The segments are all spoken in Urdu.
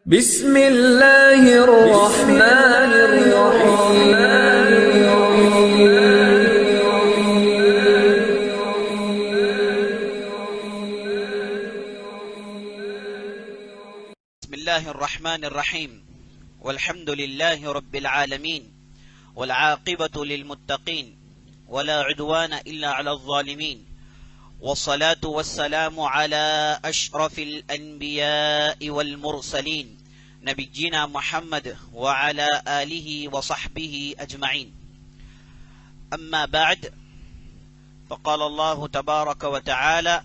بسم اللہ الرحمن الرحیم بسم اللہ الرحمن الرحیم والحمد للہ رب العالمین والعاقبۃ للمتقین ولا عدوان الا علی الظالمین والصلاة والسلام على اشرف الانبیاء والمرسلین نبینا محمد وعلى آلہ وصحبہ اجمعین اما بعد فقال اللہ تبارک وتعالی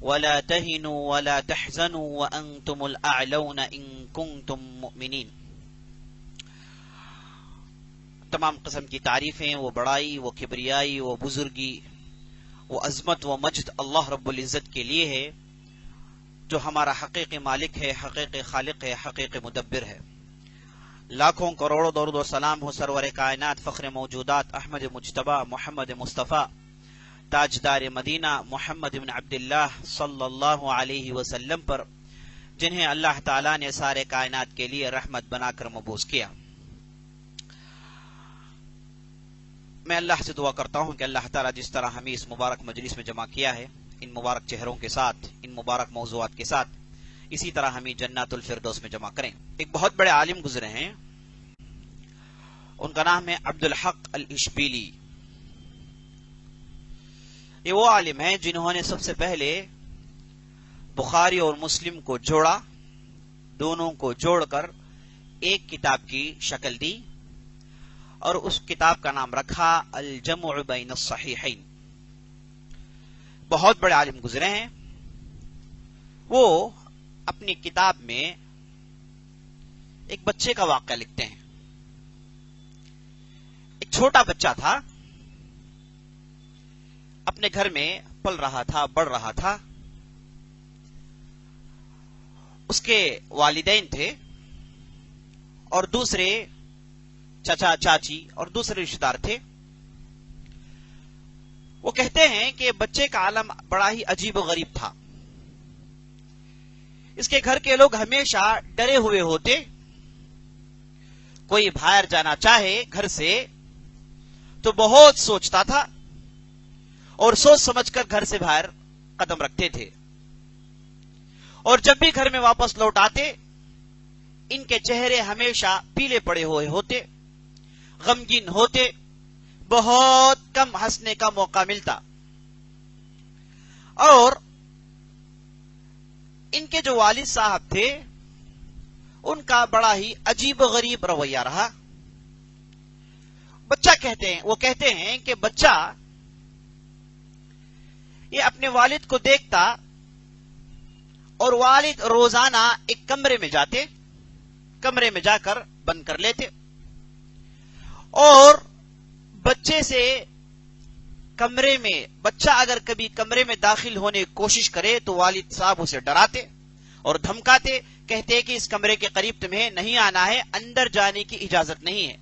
ولا تهنوا ولا تحزنوا وانتم الاعلون ان کنتم مؤمنین۔ تمام قسم کی تعریفیں، وہ بڑائی، وہ کبریائی، وہ بزرگی، وہ عظمت و مجد اللہ رب العزت کے لیے ہے، جو ہمارا حقیقی مالک ہے، حقیقی خالق ہے، حقیقی مدبر ہے۔ لاکھوں کروڑوں درود و سلام ہو سرور کائنات، فخر موجودات، احمد مجتبی محمد مصطفیٰ، تاجدار مدینہ محمد بن عبداللہ صلی اللہ علیہ وسلم پر، جنہیں اللہ تعالیٰ نے سارے کائنات کے لیے رحمت بنا کر مبعوث کیا۔ میں اللہ سے دعا کرتا ہوں کہ اللہ تعالیٰ جس طرح ہمیں اس مبارک مجلس میں جمع کیا ہے، ان مبارک چہروں کے ساتھ، ان مبارک موضوعات کے ساتھ، اسی طرح ہمیں جنات الفردوس میں جمع کریں۔ ایک بہت بڑے عالم گزرے ہیں، ان کا نام ہے عبدالحق الاشبیلی۔ یہ وہ عالم ہیں جنہوں نے سب سے پہلے بخاری اور مسلم کو جوڑا، دونوں کو جوڑ کر ایک کتاب کی شکل دی، اور اس کتاب کا نام رکھا الجمع بین الصحیحین۔ بہت بڑے عالم گزرے ہیں۔ وہ اپنی کتاب میں ایک بچے کا واقعہ لکھتے ہیں۔ ایک چھوٹا بچہ تھا، اپنے گھر میں پل رہا تھا، بڑھ رہا تھا۔ اس کے والدین تھے اور دوسرے چچا چاچی اور دوسرے رشتہ دار تھے۔ وہ کہتے ہیں کہ بچے کا عالم بڑا ہی عجیب و غریب تھا۔ اس کے گھر کے لوگ ہمیشہ ڈرے ہوئے ہوتے۔ کوئی باہر جانا چاہے گھر سے تو بہت سوچتا تھا اور سوچ سمجھ کر گھر سے باہر قدم رکھتے تھے، اور جب بھی گھر میں واپس لوٹ آتے ان کے چہرے ہمیشہ پیلے پڑے ہوئے ہوتے، غمگین ہوتے، بہت کم ہنسنے کا موقع ملتا۔ اور ان کے جو والد صاحب تھے ان کا بڑا ہی عجیب و غریب رویہ رہا۔ وہ کہتے ہیں کہ بچہ یہ اپنے والد کو دیکھتا اور والد روزانہ ایک کمرے میں جاتے، کمرے میں جا کر بند کر لیتے، اور بچے سے بچہ اگر کبھی کمرے میں داخل ہونے کی کوشش کرے تو والد صاحب اسے ڈراتے اور دھمکاتے، کہتے کہ اس کمرے کے قریب تمہیں نہیں آنا ہے، اندر جانے کی اجازت نہیں ہے۔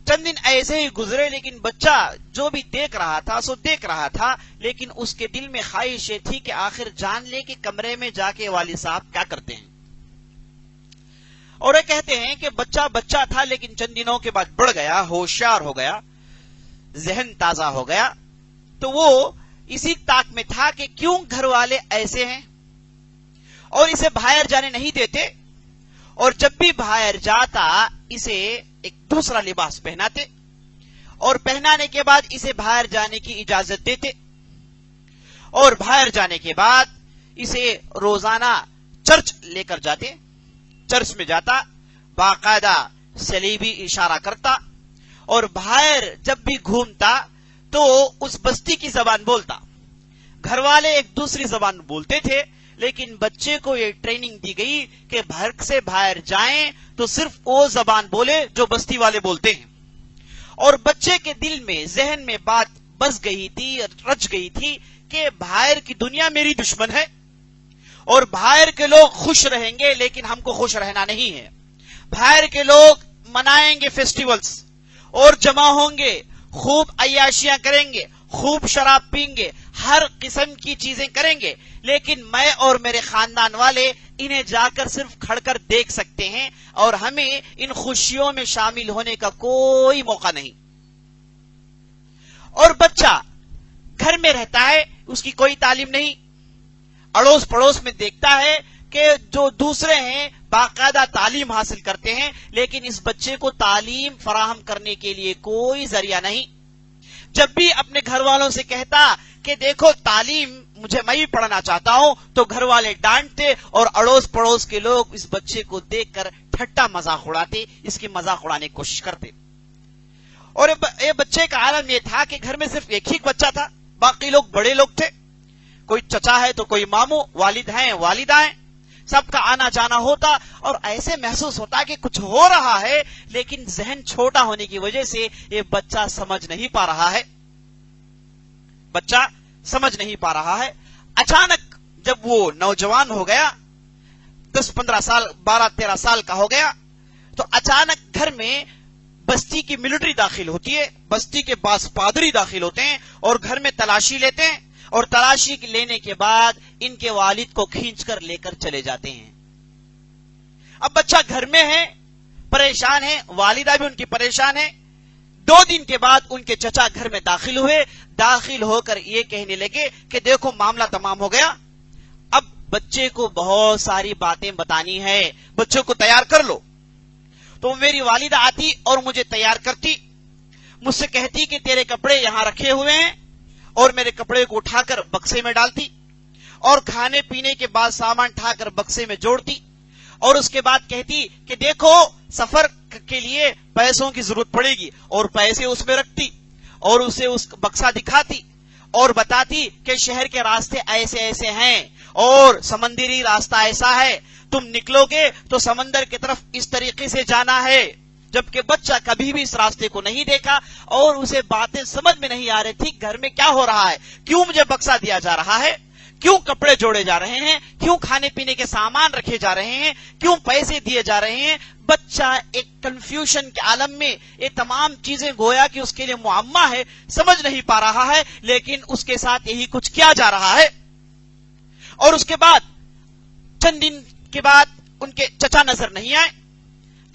چند دن ایسے ہی گزرے، لیکن بچہ جو بھی دیکھ رہا تھا سو دیکھ رہا تھا، لیکن اس کے دل میں خواہش یہ تھی کہ آخر جان لے کہ کمرے میں جا کے والد صاحب کیا کرتے ہیں۔ اور یہ کہتے ہیں کہ بچہ تھا، لیکن چند دنوں کے بعد بڑھ گیا، ہوشیار ہو گیا، ذہن تازہ ہو گیا۔ تو وہ اسی تاک میں تھا کہ کیوں گھر والے ایسے ہیں اور اسے باہر جانے نہیں دیتے، اور جب بھی باہر جاتا اسے ایک دوسرا لباس پہناتے، اور پہنانے کے بعد اسے باہر جانے کی اجازت دیتے، اور باہر جانے کے بعد اسے روزانہ چرچ لے کر جاتے۔ چرچ میں جاتا، باقاعدہ صلیبی اشارہ کرتا، اور باہر جب بھی گھومتا تو اس بستی کی زبان بولتا۔ گھر والے ایک دوسری زبان بولتے تھے، لیکن بچے کو یہ ٹریننگ دی گئی کہ گھر سے باہر جائیں تو صرف وہ زبان بولے جو بستی والے بولتے ہیں۔ اور بچے کے دل میں، ذہن میں بات بس گئی تھی، رچ گئی تھی کہ باہر کی دنیا میری دشمن ہے، اور باہر کے لوگ خوش رہیں گے لیکن ہم کو خوش رہنا نہیں ہے۔ باہر کے لوگ منائیں گے فیسٹیولز اور جمع ہوں گے، خوب عیاشیاں کریں گے، خوب شراب پئیں گے، ہر قسم کی چیزیں کریں گے، لیکن میں اور میرے خاندان والے انہیں جا کر صرف کھڑ کر دیکھ سکتے ہیں اور ہمیں ان خوشیوں میں شامل ہونے کا کوئی موقع نہیں۔ اور بچہ گھر میں رہتا ہے، اس کی کوئی تعلیم نہیں، اڑوس پڑوس میں دیکھتا ہے کہ جو دوسرے ہیں باقاعدہ تعلیم حاصل کرتے ہیں، لیکن اس بچے کو تعلیم فراہم کرنے کے لیے کوئی ذریعہ نہیں۔ جب بھی اپنے گھر والوں سے کہتا کہ دیکھو تعلیم میں بھی پڑھنا چاہتا ہوں، تو گھر والے ڈانٹتے اور اڑوس پڑوس کے لوگ اس بچے کو دیکھ کر ٹھٹا مذاق اڑاتے، اس کی مذاق اڑانے کی کوشش کرتے۔ اور یہ بچے کا عالم یہ تھا کہ گھر میں صرف ایک ہی بچہ تھا، باقی لوگ بڑے لوگ تھے، کوئی چچا ہے تو کوئی ماموں، والد ہیں والدہ ہیں، سب کا آنا جانا ہوتا اور ایسے محسوس ہوتا کہ کچھ ہو رہا ہے، لیکن ذہن چھوٹا ہونے کی وجہ سے یہ بچہ سمجھ نہیں پا رہا ہے۔ اچانک جب وہ نوجوان ہو گیا، 10-15 سال 12-13 سال کا ہو گیا، تو اچانک گھر میں بستی کی ملٹری داخل ہوتی ہے، بستی کے بعض پادری داخل ہوتے ہیں اور گھر میں تلاشی لیتے ہیں، اور تلاشی لینے کے بعد ان کے والد کو کھینچ کر لے کر چلے جاتے ہیں۔ اب بچہ گھر میں ہے، پریشان ہے، والدہ بھی ان کی پریشان ہے۔ 2 دن کے بعد ان کے چچا گھر میں داخل ہوئے، داخل ہو کر یہ کہنے لگے کہ دیکھو معاملہ تمام ہو گیا، اب بچے کو بہت ساری باتیں بتانی ہے، بچوں کو تیار کر لو۔ تو میری والدہ آتی اور مجھے تیار کرتی، مجھ سے کہتی کہ تیرے کپڑے یہاں رکھے ہوئے ہیں، اور میرے کپڑے کو اٹھا کر بکسے میں ڈالتی، اور کھانے پینے کے بعد سامان اٹھا کر بکسے میں جوڑتی، اور اس کے بعد کہتی کہ دیکھو سفر کے لیے پیسوں کی ضرورت پڑے گی، اور پیسے اس میں رکھتی اور اسے اس بکسا دکھاتی اور بتاتی کہ شہر کے راستے ایسے ایسے ہیں اور سمندری راستہ ایسا ہے، تم نکلو گے تو سمندر کی طرف اس طریقے سے جانا ہے۔ جبکہ بچہ کبھی بھی اس راستے کو نہیں دیکھا اور اسے باتیں سمجھ میں نہیں آ رہی تھی، گھر میں کیا ہو رہا ہے، کیوں مجھے بکسا دیا جا رہا ہے، کیوں کپڑے جوڑے جا رہے ہیں، کیوں کھانے پینے کے سامان رکھے جا رہے ہیں، کیوں پیسے دیے جا رہے ہیں۔ بچہ ایک کنفیوژن کے عالم میں یہ تمام چیزیں گویا کہ اس کے لیے معمہ ہے، سمجھ نہیں پا رہا ہے، لیکن اس کے ساتھ یہی کچھ کیا جا رہا ہے۔ اور اس کے بعد چند دن کے بعد ان کے چچا نظر نہیں آئے،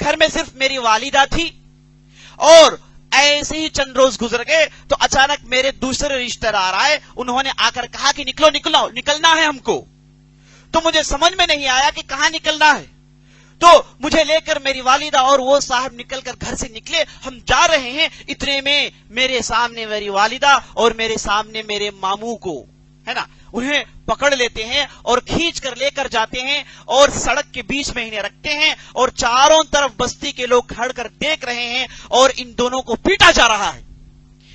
گھر میں صرف میری والدہ تھی، اور ایسے ہی چند روز گزر گئے تو اچانک میرے دوسرے رشتہ دار آئے، انہوں نے آ کر کہا کہ نکلنا ہے ہم کو۔ تو مجھے سمجھ میں نہیں آیا کہ کہاں نکلنا ہے، تو مجھے لے کر میری والدہ اور وہ صاحب نکل کر گھر سے نکلے، ہم جا رہے ہیں، اتنے میں میرے سامنے میری والدہ اور میرے سامنے میرے ماموں کو ہے نا انہیں پکڑ لیتے ہیں اور کھینچ کر لے کر جاتے ہیں اور سڑک کے بیچ میں انہیں رکھتے ہیں، اور چاروں طرف بستی کے لوگ کھڑ کر دیکھ رہے ہیں، اور ان دونوں کو پیٹا جا رہا ہے،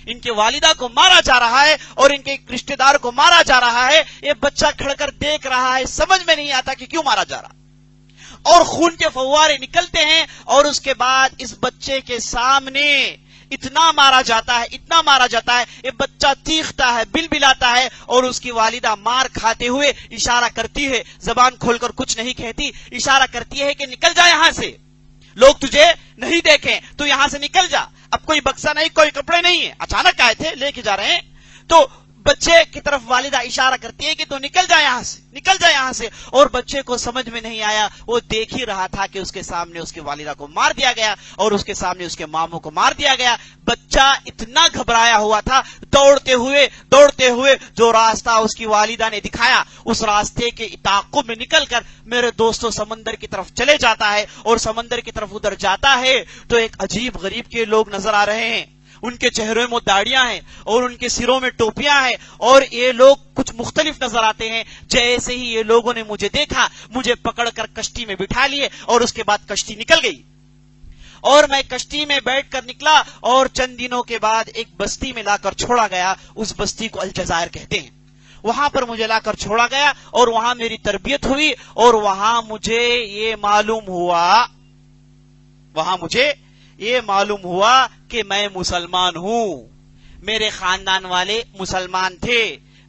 ان کے والدہ کو مارا جا رہا ہے اور ان کے رشتہ دار کو مارا جا رہا ہے۔ یہ بچہ کھڑ کر دیکھ رہا ہے، سمجھ میں نہیں آتا کہ کیوں مارا جا رہا، اور خون کے فوارے نکلتے ہیں، اور اس کے بعد اس بچے کے سامنے اتنا مارا جاتا ہے یہ بچہ چیختا ہے، بلبلاتا ہے، اور اس کی والدہ مار کھاتے ہوئے اشارہ کرتی ہے، زبان کھول کر کچھ نہیں کہتی، اشارہ کرتی ہے کہ نکل جا یہاں سے، لوگ تجھے نہیں دیکھیں، تو یہاں سے نکل جا۔ اب کوئی بکسا نہیں، کوئی کپڑے نہیں ہے، اچانک آئے تھے لے کے جا رہے ہیں، تو بچے کی طرف والدہ اشارہ کرتی ہے کہ تو نکل جا یہاں سے، اور بچے کو سمجھ میں نہیں آیا، وہ دیکھ ہی رہا تھا کہ اس کے سامنے اس کی والدہ کو مار دیا گیا اور اس کے سامنے اس کے ماموں کو مار دیا گیا۔ بچہ اتنا گھبرایا ہوا تھا، دوڑتے ہوئے جو راستہ اس کی والدہ نے دکھایا، اس راستے کے تعاقب میں نکل کر میرے دوستوں سمندر کی طرف چلے جاتا ہے، اور سمندر کی طرف ادھر جاتا ہے تو ایک عجیب غریب کے لوگ نظر آ رہے ہیں، ان کے چہروں میں داڑیاں ہیں اور ان کے سروں میں ٹوپیاں ہیں، اور یہ لوگ کچھ مختلف نظر آتے ہیں۔ جیسے ہی یہ لوگوں نے مجھے دیکھا، مجھے پکڑ کر کشتی میں بٹھا لیے، اور اس کے بعد کشتی نکل گئی، اور میں کشتی میں بیٹھ کر نکلا، اور چند دنوں کے بعد ایک بستی میں لا کر چھوڑا گیا، اس بستی کو الجزائر کہتے ہیں، وہاں پر مجھے لا کر چھوڑا گیا، اور وہاں میری تربیت ہوئی، اور وہاں مجھے یہ معلوم ہوا کہ میں مسلمان ہوں۔ میرے خاندان والے مسلمان تھے،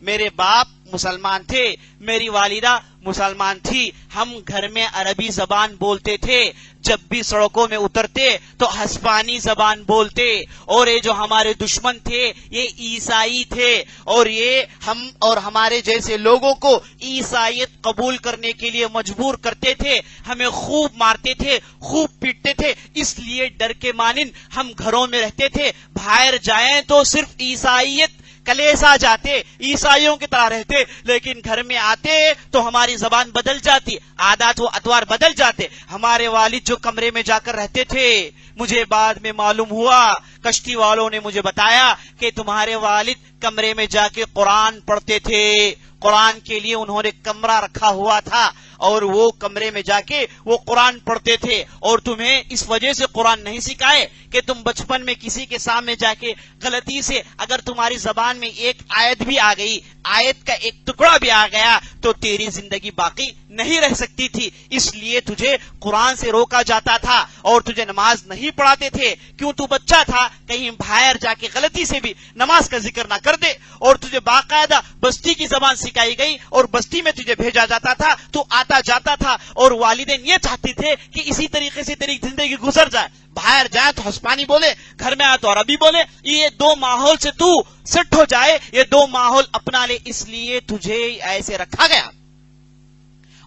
میرے باپ مسلمان تھے، میری والدہ مسلمان تھی، ہم گھر میں عربی زبان بولتے تھے، جب بھی سڑکوں میں اترتے تو ہسپانی زبان بولتے، اور یہ جو ہمارے دشمن تھے یہ عیسائی تھے، اور یہ ہم اور ہمارے جیسے لوگوں کو عیسائیت قبول کرنے کے لیے مجبور کرتے تھے، ہمیں خوب مارتے تھے، خوب پیٹتے تھے، اس لیے ڈر کے مانند ہم گھروں میں رہتے تھے، باہر جائیں تو صرف عیسائیت کلیسا جاتے، عیسائیوں کی طرح رہتے، لیکن گھر میں آتے تو ہماری زبان بدل جاتی، عادات و اطوار بدل جاتے۔ ہمارے والد جو کمرے میں جا کر رہتے تھے، مجھے بعد میں معلوم ہوا، کشتی والوں نے مجھے بتایا کہ تمہارے والد کمرے میں جا کے قرآن پڑھتے تھے، قرآن کے لیے انہوں نے کمرہ رکھا ہوا تھا، اور وہ کمرے میں جا کے وہ قرآن پڑھتے تھے، اور تمہیں اس وجہ سے قرآن نہیں سکھائے کہ تم بچپن میں کسی کے سامنے جا کے غلطی سے اگر تمہاری زبان میں ایک آیت بھی آ گئی، آیت کا ایک ٹکڑا بھی آ گیا تو تیری زندگی باقی نہیں رہ سکتی تھی، اس لیے تجھے قرآن سے روکا جاتا تھا اور تجھے نماز نہیں پڑھاتے تھے، کیوں تو بچہ تھا، کہیں باہر جا کے غلطی سے بھی نماز کا ذکر نہ کر دے، اور تجھے باقاعدہ بستی کی زبان سکھائی گئی اور بستی میں تجھے بھیجا جاتا تھا، تو آتا جاتا تھا، اور والدین یہ چاہتے تھے کہ اسی طریقے سے تیری زندگی گزر جائے، باہر جائے تو ہسپانی بولے، گھر میں آئے تو عربی بولے، یہ دو ماحول سے تو سٹ ہو جائے، یہ دو ماحول اپنا لے، اس لیے تجھے ایسے رکھا گیا۔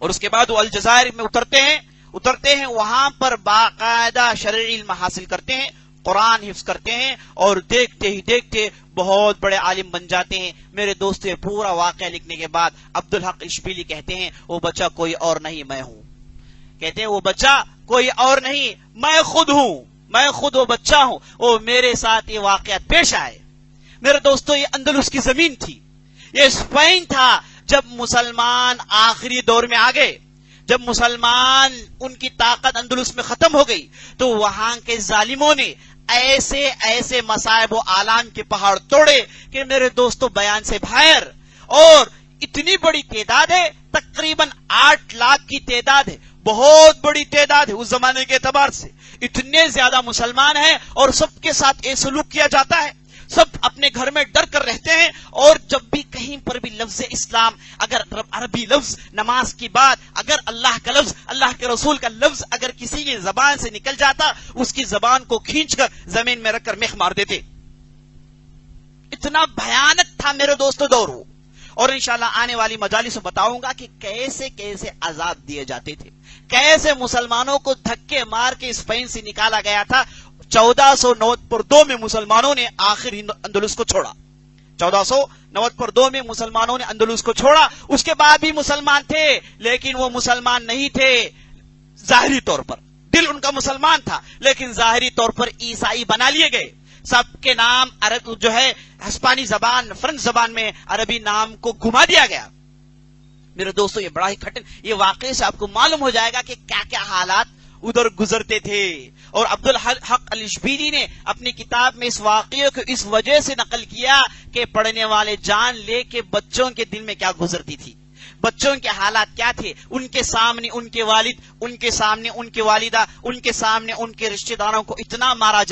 اور اس کے بعد وہ الجزائر میں اترتے ہیں، وہاں پر باقاعدہ شرعی علم حاصل کرتے ہیں، قرآن حفظ کرتے ہیں، اور دیکھتے ہی دیکھتے بہت بڑے عالم بن جاتے ہیں۔ میرے دوست یہ پورا واقعہ لکھنے کے بعد عبدالحق اشبیلی کہتے ہیں وہ بچہ کوئی اور نہیں میں ہوں، کہتے ہیں وہ بچہ کوئی اور نہیں میں خود ہوں، میں خود وہ بچہ ہوں، وہ میرے ساتھ یہ واقعات پیش آئے۔ میرے دوستو یہ اندلس کی زمین تھی، یہ اسپین تھا، جب مسلمان آخری دور میں آ گئے، جب مسلمان ان کی طاقت اندلس میں ختم ہو گئی، تو وہاں کے ظالموں نے ایسے ایسے مصائب و آلام کے پہاڑ توڑے کہ میرے دوستو بیان سے باہر، اور اتنی بڑی تعداد ہے، تقریباً 8 لاکھ کی تعداد ہے، بہت بڑی تعداد ہے اس زمانے کے اعتبار سے، اتنے زیادہ مسلمان ہیں، اور سب کے ساتھ یہ سلوک کیا جاتا ہے، سب اپنے گھر میں ڈر کر رہتے ہیں، اور جب بھی کہیں پر بھی لفظ اسلام، اگر عربی لفظ، نماز کی بات، اگر اللہ کا لفظ، اللہ کے رسول کا لفظ اگر کسی کی زبان سے نکل جاتا، اس کی زبان کو کھینچ کر زمین میں رکھ کر میخ مار دیتے۔ اتنا بھیانک تھا میرے دوستو دور وہ، اور انشاءاللہ آنے والی مجالس میں بتاؤں گا کہ کیسے کیسے عذاب دیے جاتے تھے، کیسے مسلمانوں کو دھکے مار کے اسپین سے نکالا گیا تھا۔ 1492 میں مسلمانوں نے آخر اندلس کو چھوڑا، 1492 میں مسلمانوں نے اندلس کو چھوڑا، اس کے بعد بھی مسلمان تھے، لیکن وہ مسلمان نہیں تھے ظاہری طور پر، دل ان کا مسلمان تھا، لیکن ظاہری طور پر عیسائی بنا لیے گئے، سب کے نام عرب جو ہے ہسپانی زبان، فرنچ زبان میں عربی نام کو گھما دیا گیا۔ میرے دوستو یہ بڑا ہی کھٹن، یہ واقعے سے آپ کو معلوم ہو جائے گا کہ کیا کیا حالات ادھر گزرتے تھے، اور عبدالحق الاشبیلی نے اپنی کتاب میں اس واقعے کو اس وجہ سے نقل کیا کہ پڑھنے والے جان لے کہ بچوں کے دل میں کیا گزرتی تھی، بچوں کے حالات کیا تھے، ان کے سامنے ان کے والد، ان کے سامنے ان کے والدہ، ان کے سامنے ان کے رشتہ داروں کو اتنا مارا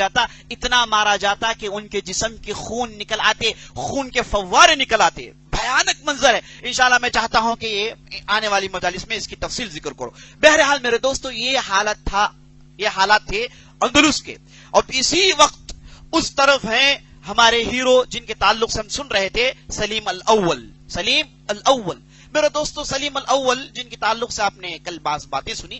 جاتا کہ ان کے جسم کے خون نکل آتے، خون کے فوارے نکل آتے، بھیانک منظر ہے۔ انشاءاللہ میں چاہتا ہوں کہ یہ آنے والی مجالس میں اس کی تفصیل ذکر کرو۔ بہرحال میرے دوستو یہ حالات تھے اندلس کے، اور اسی وقت اس طرف ہیں ہمارے ہیرو جن کے تعلق سے ہم سن رہے تھے، سلیم الاول۔ میرے دوستو سلیم الاول جن کے تعلق سے آپ نے کل بعض باتیں سنی،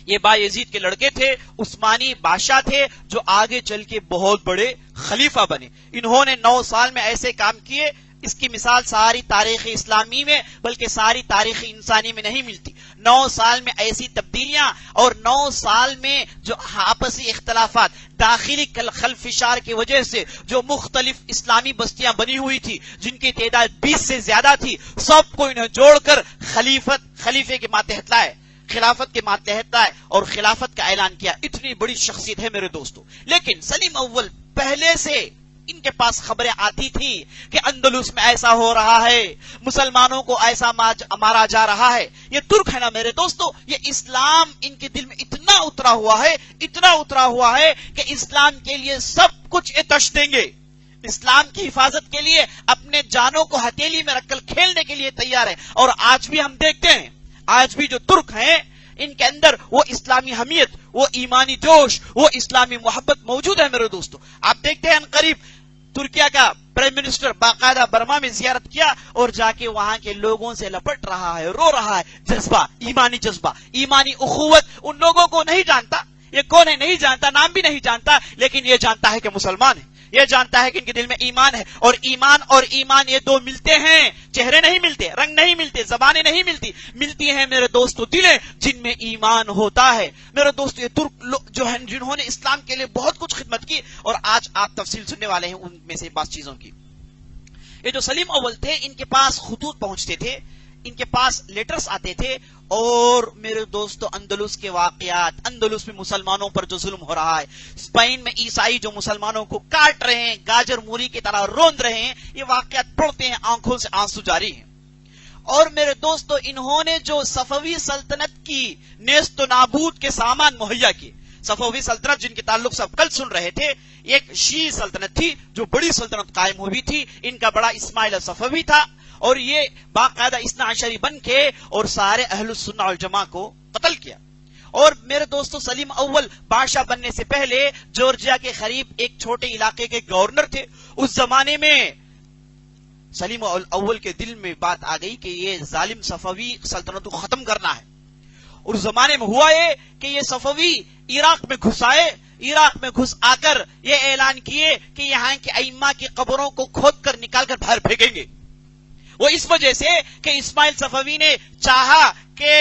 یہ بایزید کے لڑکے تھے، عثمانی بادشاہ تھے، جو آگے چل کے بہت بڑے خلیفہ بنے۔ انہوں نے 9 سال میں ایسے کام کیے، اس کی مثال ساری تاریخ اسلامی میں بلکہ ساری تاریخ انسانی میں نہیں ملتی۔ 9 سال میں ایسی تبدیلیاں، اور 9 سال میں جو آپسی اختلافات، داخلی خلفشار کی وجہ سے جو مختلف اسلامی بستیاں بنی ہوئی تھی، جن کی تعداد 20 سے زیادہ تھی، سب کو انہیں جوڑ کر خلیفے کے ماتحت لائے، خلافت کے ماتحت لائے، اور خلافت کا اعلان کیا۔ اتنی بڑی شخصیت ہے میرے دوستو، لیکن سلیم اول پہلے سے ان کے پاس خبریں آتی تھی کہ اندلس میں ایسا ہو رہا ہے، مسلمانوں کو ایسا مارا جا رہا ہے۔ یہ ترک ہے نا میرے دوستو، یہ اسلام ان کے دل میں اتنا اترا ہوا ہے کہ اسلام کے لیے سب کچھ تش دیں گے، اسلام کی حفاظت کے لیے اپنے جانوں کو ہتھیلی میں رکھ کر کھیلنے کے لیے تیار ہے. اور آج بھی ہم دیکھتے ہیں، آج بھی جو ترک ہیں ان کے اندر وہ اسلامی حمیت، وہ ایمانی جوش، وہ اسلامی محبت موجود ہے میرے دوستو. آپ دیکھتے ہیں ان قریب ترکیہ کا پرائم منسٹر باقاعدہ برما میں زیارت کیا اور جا کے وہاں کے لوگوں سے لپٹ رہا ہے، رو رہا ہے. جذبہ، ایمانی اخوت ان لوگوں کو نہیں جانتا. یہ کون ہے نہیں جانتا، نام بھی نہیں جانتا، لیکن یہ جانتا ہے کہ مسلمان ہے، یہ جانتا ہے کہ ان کے دل میں ایمان ہے. اور ایمان یہ دو ملتے ہیں، چہرے نہیں ملتے، رنگ نہیں ملتے، زبانیں نہیں ملتی ہیں میرے دوستو دلیں جن میں ایمان ہوتا ہے. میرے دوستو یہ ترک جو ہیں جنہوں نے اسلام کے لیے بہت کچھ خدمت کی، اور آج آپ تفصیل سننے والے ہیں ان میں سے بعض چیزوں کی. یہ جو سلیم اول تھے ان کے پاس خطوط پہنچتے تھے، ان کے پاس لیٹرز آتے تھے، اور میرے دوستو اندلس کے واقعات، اندلس میں مسلمانوں پر جو ظلم ہو رہا ہے، اسپین میں عیسائی جو مسلمانوں کو کاٹ رہے ہیں، گاجر موری کی طرح روند رہے ہیں، یہ واقعات پڑھتے ہیں، آنکھوں سے آنسو جاری ہیں. اور میرے دوستو انہوں نے جو صفوی سلطنت کی نیست و نابود کے سامان مہیا کیے. صفوی سلطنت جن کے تعلق سے اب کل سن رہے تھے، ایک شیعی سلطنت تھی جو بڑی سلطنت قائم ہوئی تھی. ان کا بڑا اسماعیل صفوی تھا، اور یہ باقاعدہ اثنا عشری بن کے اور سارے اہل السنہ والجماعہ کو قتل کیا. اور میرے دوستو سلیم اول بادشاہ بننے سے پہلے جورجیا کے قریب ایک چھوٹے علاقے کے گورنر تھے. اس زمانے میں سلیم اول کے دل میں بات آ گئی کہ یہ ظالم صفوی سلطنت کو ختم کرنا ہے. اور اس زمانے میں ہوا یہ کہ یہ صفوی عراق میں گھس آئے. عراق میں گھس آ کر یہ اعلان کیے کہ یہاں کے ائمہ کی قبروں کو کھود کر نکال کر باہر پھینکیں گے. وہ اس وجہ سے کہ اسماعیل صفوی نے چاہا کہ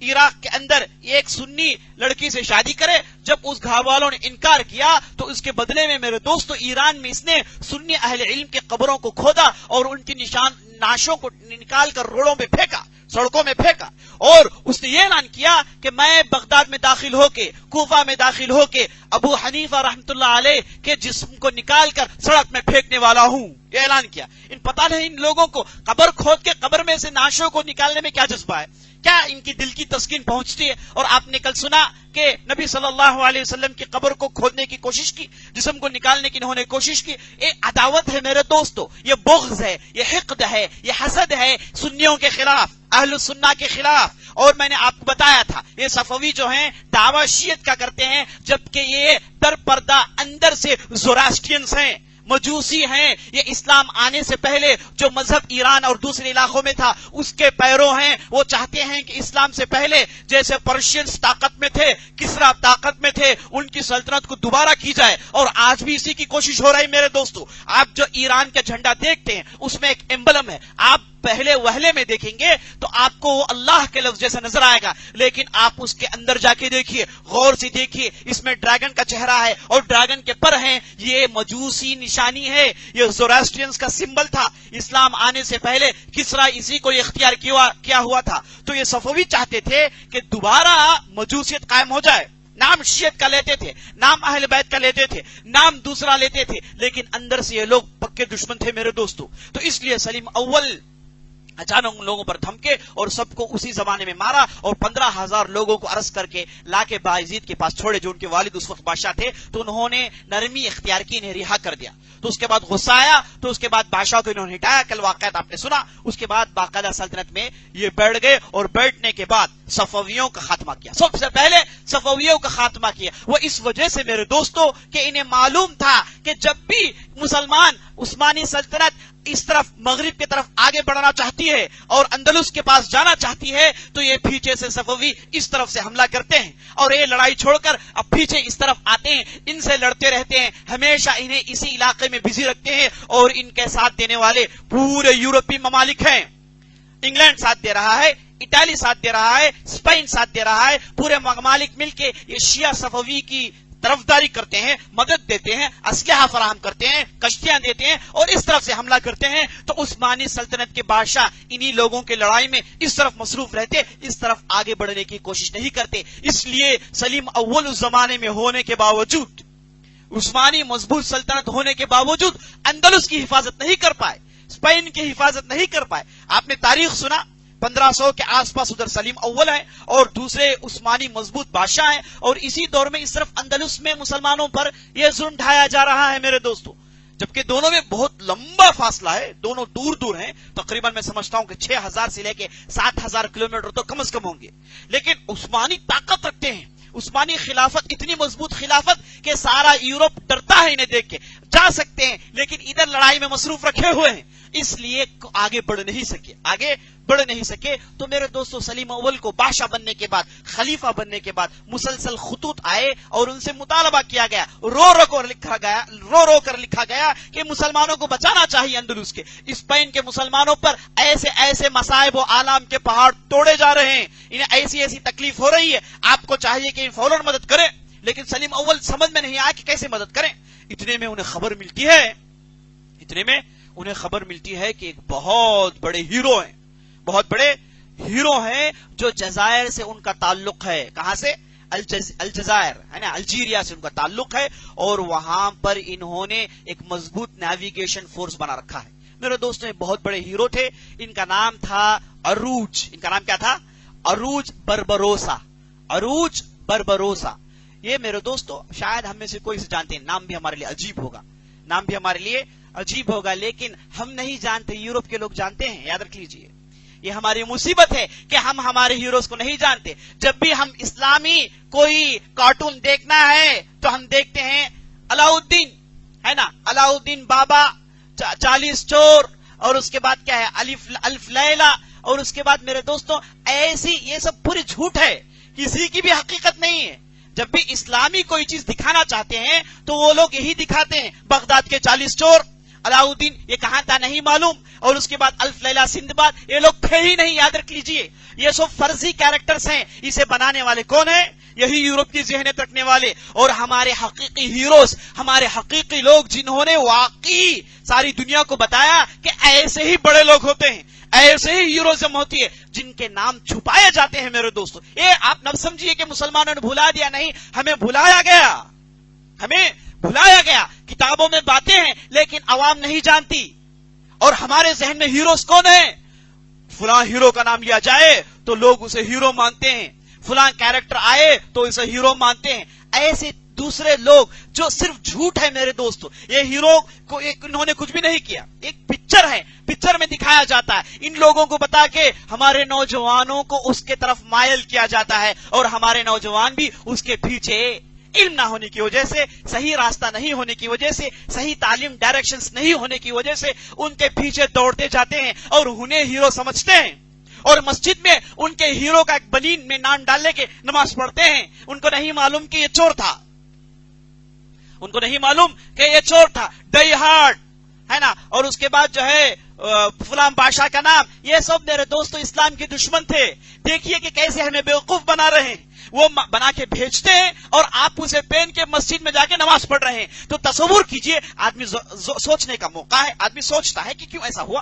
عراق کے اندر ایک سنی لڑکی سے شادی کرے. جب اس گھر والوں نے انکار کیا تو اس کے بدلے میں میرے دوستو ایران میں اس نے سنی اہل علم کے قبروں کو کھودا اور ان کی نعشوں کو نکال کر روڈوں میں پھینکا، سڑکوں میں پھینکا. اور اس نے یہ اعلان کیا کہ میں بغداد میں داخل ہو کے، کوفہ میں داخل ہو کے ابو حنیفہ رحمت اللہ علیہ کے جسم کو نکال کر سڑک میں پھینکنے والا ہوں. یہ اعلان کیا. ان پتہ نہیں ان لوگوں کو قبر کھود کے قبر میں سے نعشوں کو نکالنے میں کیا جذبہ ہے، کیا ان کی دل کی تسکین پہنچتی ہے. اور آپ نے کل سنا کہ نبی صلی اللہ علیہ وسلم کی قبر کو کھودنے کی کوشش کی، جسم کو نکالنے کی انہوں نے کوشش کی. یہ عداوت ہے میرے دوستو، یہ بغض ہے، یہ حقد ہے، یہ حسد ہے سنیوں کے خلاف، اہل السنہ کے خلاف. اور میں نے آپ کو بتایا تھا یہ صفوی جو ہیں دعویٰ شیعت کا کرتے ہیں، جبکہ یہ در پردہ اندر سے زوراسٹرینز ہیں، مجوسی ہیں. یہ اسلام آنے سے پہلے جو مذہب ایران اور دوسرے علاقوں میں تھا اس کے پیرو ہیں. وہ چاہتے ہیں کہ اسلام سے پہلے جیسے پرشینز طاقت میں تھے، کسرا طاقت میں تھے، ان کی سلطنت کو دوبارہ کی جائے. اور آج بھی اسی کی کوشش ہو رہی میرے دوستو. آپ جو ایران کا جھنڈا دیکھتے ہیں اس میں ایک ایمبلم ہے، آپ پہلے وہلے میں دیکھیں گے تو آپ کو وہ اللہ کے لفظ جیسا نظر آئے گا، لیکن آپ اس کے اندر جا کے دیکھیے، غور سے دیکھیے، اس میں ڈریگن کا چہرہ ہے اور ڈریگن کے پر ہیں. یہ مجوسی نشانی ہے، یہ زوراسٹرینز کا سمبل تھا. اسلام آنے سے پہلے کسرا اسی کو اختیار کیا ہوا تھا. تو یہ صفوی چاہتے تھے کہ دوبارہ مجوسیت قائم ہو جائے. نام شیعت کا لیتے تھے، نام اہل بیت کا لیتے تھے، نام دوسرا لیتے تھے، لیکن اندر سے یہ لوگ پکے دشمن تھے میرے دوستو. تو اس لیے سلیم اول اچانک ان لوگوں پر دھمکے اور سب کو اسی زمانے میں مارا اور 15,000 لوگوں کو ارسٹ کر کے لا کے باعزید کے پاس چھوڑے، جو ان کے والد اس وقت بادشاہ تھے. تو انہوں نے نرمی اختیار کی، انہیں رہا کر دیا. تو اس کے بعد غصہ آیا، تو اس کے بعد بادشاہ کو انہوں نے ہٹایا. کل واقعات آپ نے سنا. اس کے بعد باقاعدہ سلطنت میں یہ بیٹھ گئے اور بیٹھنے کے بعد صفویوں کا خاتمہ کیا. سب سے پہلے صفویوں کا خاتمہ کیا. وہ اس وجہ سے میرے دوستو کہ انہیں معلوم تھا کہ جب بھی مسلمان عثمانی سلطنت اس طرف مغرب کی طرف آگے بڑھنا چاہتی ہے اور اندلس کے پاس جانا چاہتی ہے تو یہ پیچھے سے صفوی اس طرف سے حملہ کرتے ہیں اور یہ لڑائی چھوڑ کر اب پیچھے اس طرف آتے ہیں، ان سے لڑتے رہتے ہیں، ہمیشہ انہیں اسی علاقے میں بزی رکھتے ہیں. اور ان کے ساتھ دینے والے پورے یورپی ممالک ہیں. انگلینڈ ساتھ دے رہا ہے، اٹالی ساتھ دے رہا ہے، اسپین ساتھ دے رہا ہے. پورے ممالک مل کے یہ شیعہ صفوی کی طرفداری کرتے ہیں، مدد دیتے ہیں، اسلحہ فراہم کرتے ہیں، کشتیاں دیتے ہیں اور اس طرف سے حملہ کرتے ہیں. تو عثمانی سلطنت کے بادشاہ انہی لوگوں کے لڑائی میں اس طرف مصروف رہتے، اس طرف آگے بڑھنے کی کوشش نہیں کرتے. اس لیے سلیم اول اس زمانے میں ہونے کے باوجود، عثمانی مضبوط سلطنت ہونے کے باوجود اندلس کی حفاظت نہیں کر پائے، اسپین کی حفاظت نہیں کر پائے. آپ نے تاریخ سنا، 1500 کے آس پاس ادھر سلیم اول ہے اور دوسرے عثمانی مضبوط بادشاہ ہیں. اور اسی دور میں اس طرف اندلس میں مسلمانوں پر یہ ظلم ڈھایا جا رہا ہے میرے دوستو. جبکہ دونوں میں بہت لمبا فاصلہ ہے، دونوں دور دور ہیں، تقریباً میں سمجھتا ہوں کہ 6000 سے لے کے 7000 کلومیٹر تو کم از کم ہوں گے، لیکن عثمانی طاقت رکھتے ہیں، عثمانی خلافت اتنی مضبوط خلافت کہ سارا یورپ ڈرتا ہے انہیں دیکھ کے، جا سکتے ہیں لیکن ادھر لڑائی میں مصروف رکھے ہوئے ہیں، اس لیے آگے بڑھ نہیں سکے۔ تو میرے دوستو، سلیم اول کو بادشاہ بننے کے بعد، خلیفہ بننے کے بعد مسلسل خطوط آئے اور ان سے مطالبہ کیا گیا، رو رو کر لکھا گیا کہ مسلمانوں کو بچانا چاہیے اندلس کے، اسپین کے مسلمانوں پر ایسے ایسے مصائب و آلام کے پہاڑ توڑے جا رہے ہیں، انہیں ایسی ایسی تکلیف ہو رہی ہے، آپ کو چاہیے کہ فوراً مدد کریں۔ لیکن سلیم اول سمجھ میں نہیں آیا کہ کیسے مدد کریں۔ اتنے میں انہیں خبر ملتی ہے کہ ایک بہت بڑے ہیرو ہیں جو جزائر سے ان کا تعلق ہے۔ کہاں سے؟ الجزائر ہے نا، الجیریا سے ان کا تعلق ہے، اور وہاں پر انہوں نے ایک مضبوط نیویگیشن فورس بنا رکھا ہے۔ میرے دوستوں، یہ بہت بڑے ہیرو تھے، ان کا نام تھا عروج۔ ان کا نام کیا تھا؟ عروج بربروسا۔ یہ میرے دوستو شاید ہم میں سے کوئی سے جانتے ہیں، نام بھی ہمارے لیے عجیب ہوگا، لیکن ہم نہیں جانتے، یورپ کے لوگ جانتے ہیں۔ یاد رکھ لیجئے، یہ ہماری مصیبت ہے کہ ہم ہمارے ہیروز کو نہیں جانتے۔ جب بھی ہم اسلامی کوئی کارٹون دیکھنا ہے تو ہم دیکھتے ہیں علاؤدین، ہے نا، علاؤدین بابا، 40 چور، اور اس کے بعد کیا ہے، الف لیلا، اور اس کے بعد میرے دوستوں ایسی، یہ سب پوری جھوٹ ہے، کسی کی بھی حقیقت نہیں ہے۔ جب بھی اسلامی کوئی چیز دکھانا چاہتے ہیں تو وہ لوگ یہی دکھاتے ہیں، بغداد کے 40 چور، علاؤدین یہ کہاں تھا نہیں معلوم، اور اس کے بعد الف لیلا سندباد، یہ لوگ تھے ہی نہیں۔ یاد رکھ لیجئے، یہ سب فرضی کیریکٹرز ہیں، اسے بنانے والے کون ہیں؟ یہی یورپ کی ذہنیت رکھنے والے۔ اور ہمارے حقیقی ہیروز، ہمارے حقیقی لوگ جنہوں نے واقعی ساری دنیا کو بتایا کہ ایسے ہی بڑے لوگ ہوتے ہیں، ایسے ہی ہیروزم ہوتی ہے، جن کے نام چھپائے جاتے ہیں۔ میرے دوستو، یہ آپ نہ سمجھیے کہ مسلمانوں نے بھلا دیا، نہیں، ہمیں بھلایا گیا، کتابوں میں باتیں ہیں لیکن عوام نہیں جانتی، اور ہمارے ذہن میں ہیروز کون ہیں؟ فلاں ہیرو کا نام لیا جائے تو لوگ اسے ہیرو مانتے ہیں، فلاں کیریکٹر آئے تو اسے ہیرو مانتے ہیں۔ ایسے دوسرے لوگ جو صرف جھوٹ ہے میرے دوستو، یہ ہیرو کو انہوں نے کچھ بھی نہیں کیا، ایک پکچر ہے، پکچر میں دکھایا جاتا ہے، ان لوگوں کو بتا کے ہمارے نوجوانوں کو اس کے طرف مائل کیا جاتا ہے، اور ہمارے نوجوان بھی اس کے پیچھے، علم نہ ہونے کی وجہ سے، صحیح راستہ نہیں ہونے کی وجہ سے، صحیح تعلیم ڈائریکشنز نہیں ہونے کی وجہ سے ان کے پیچھے دوڑتے جاتے ہیں اور انہیں ہیرو سمجھتے ہیں، اور مسجد میں ان کے ہیرو کا ایک بنین میں نام ڈالنے کے نماز پڑھتے ہیں۔ ان کو نہیں معلوم کہ یہ چور تھا، ڈائی ہارڈ ہے نا، اور اس کے بعد جو ہے فلاں بادشاہ کا نام، یہ سب میرے دوستو اسلام کے دشمن تھے۔ دیکھیے کہ کیسے ہمیں بیوقوف بنا رہے ہیں، وہ بنا کے بھیجتے ہیں اور آپ اسے پہن کے مسجد میں جا کے نماز پڑھ رہے ہیں۔ تو تصور کیجئے، آدمی سوچنے کا موقع ہے، آدمی سوچتا ہے کہ کیوں ایسا ہوا،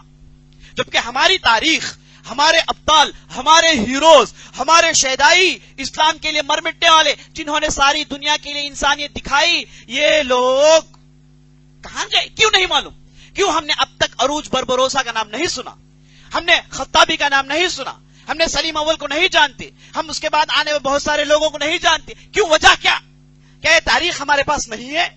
جبکہ ہماری تاریخ، ہمارے ابطال، ہمارے ہیروز، ہمارے شہدائی، اسلام کے لیے مر مٹنے والے، جنہوں نے ساری دنیا کے لیے انسانیت دکھائی، یہ لوگ کہاں گئے؟ کیوں نہیں معلوم؟ کیوں ہم نے اب تک عروج بربروسا کا نام نہیں سنا، ہم نے خطابی کا نام نہیں سنا، ہم نے سلیم اول کو نہیں جانتے، ہم اس کے بعد آنے والے بہت سارے لوگوں کو نہیں جانتے؟ کیوں؟ وجہ کیا یہ تاریخ ہمارے پاس نہیں ہے،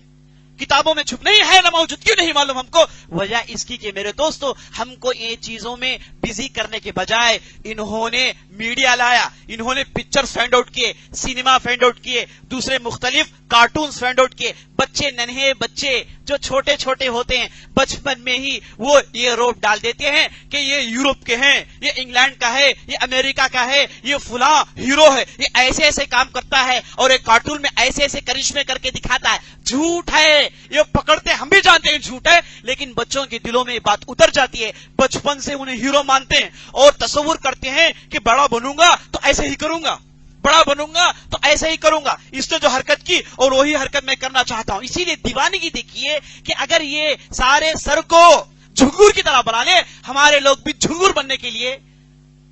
کتابوں میں چھپ نہیں ہے، نہ موجود؟ کیوں نہیں معلوم ہم کو؟ وجہ اس کی کہ میرے دوستو، ہم کو یہ چیزوں میں بزی کرنے کے بجائے انہوں نے میڈیا لایا، انہوں نے پکچر فائنڈ آؤٹ کیے، سینما فائنڈ آؤٹ کیے، دوسرے مختلف کارٹونز فائنڈ آؤٹ کیے، ننھے بچے جو چھوٹے چھوٹے ہوتے ہیں بچپن میں ہی وہ یہ روپ ڈال دیتے ہیں کہ یہ یورپ کے ہیں، یہ انگلینڈ کا ہے، یہ امریکہ کا ہے، یہ فلاں ہیرو ہے، یہ ایسے ایسے کام کرتا ہے، اور ایک کارٹون میں ایسے ایسے کرشمے کر کے دکھاتا ہے۔ جھوٹ ہے، یہ پکڑتے، ہم بھی جانتے ہیں جھوٹ ہے، لیکن بچوں کے دلوں میں یہ بات اتر جاتی ہے، بچپن سے انہیں ہیرو مانتے ہیں اور تصور کرتے ہیں کہ بڑا بنوں گا تو ایسے ہی کروں گا، اس نے جو حرکت کی اور وہی حرکت میں کرنا چاہتا ہوں۔ اسی لیے دیوانگی دیکھیے کہ اگر یہ سارے سر کو جھنگور کی طرح بنا لے، ہمارے لوگ بھی جھنگور بننے کے لیے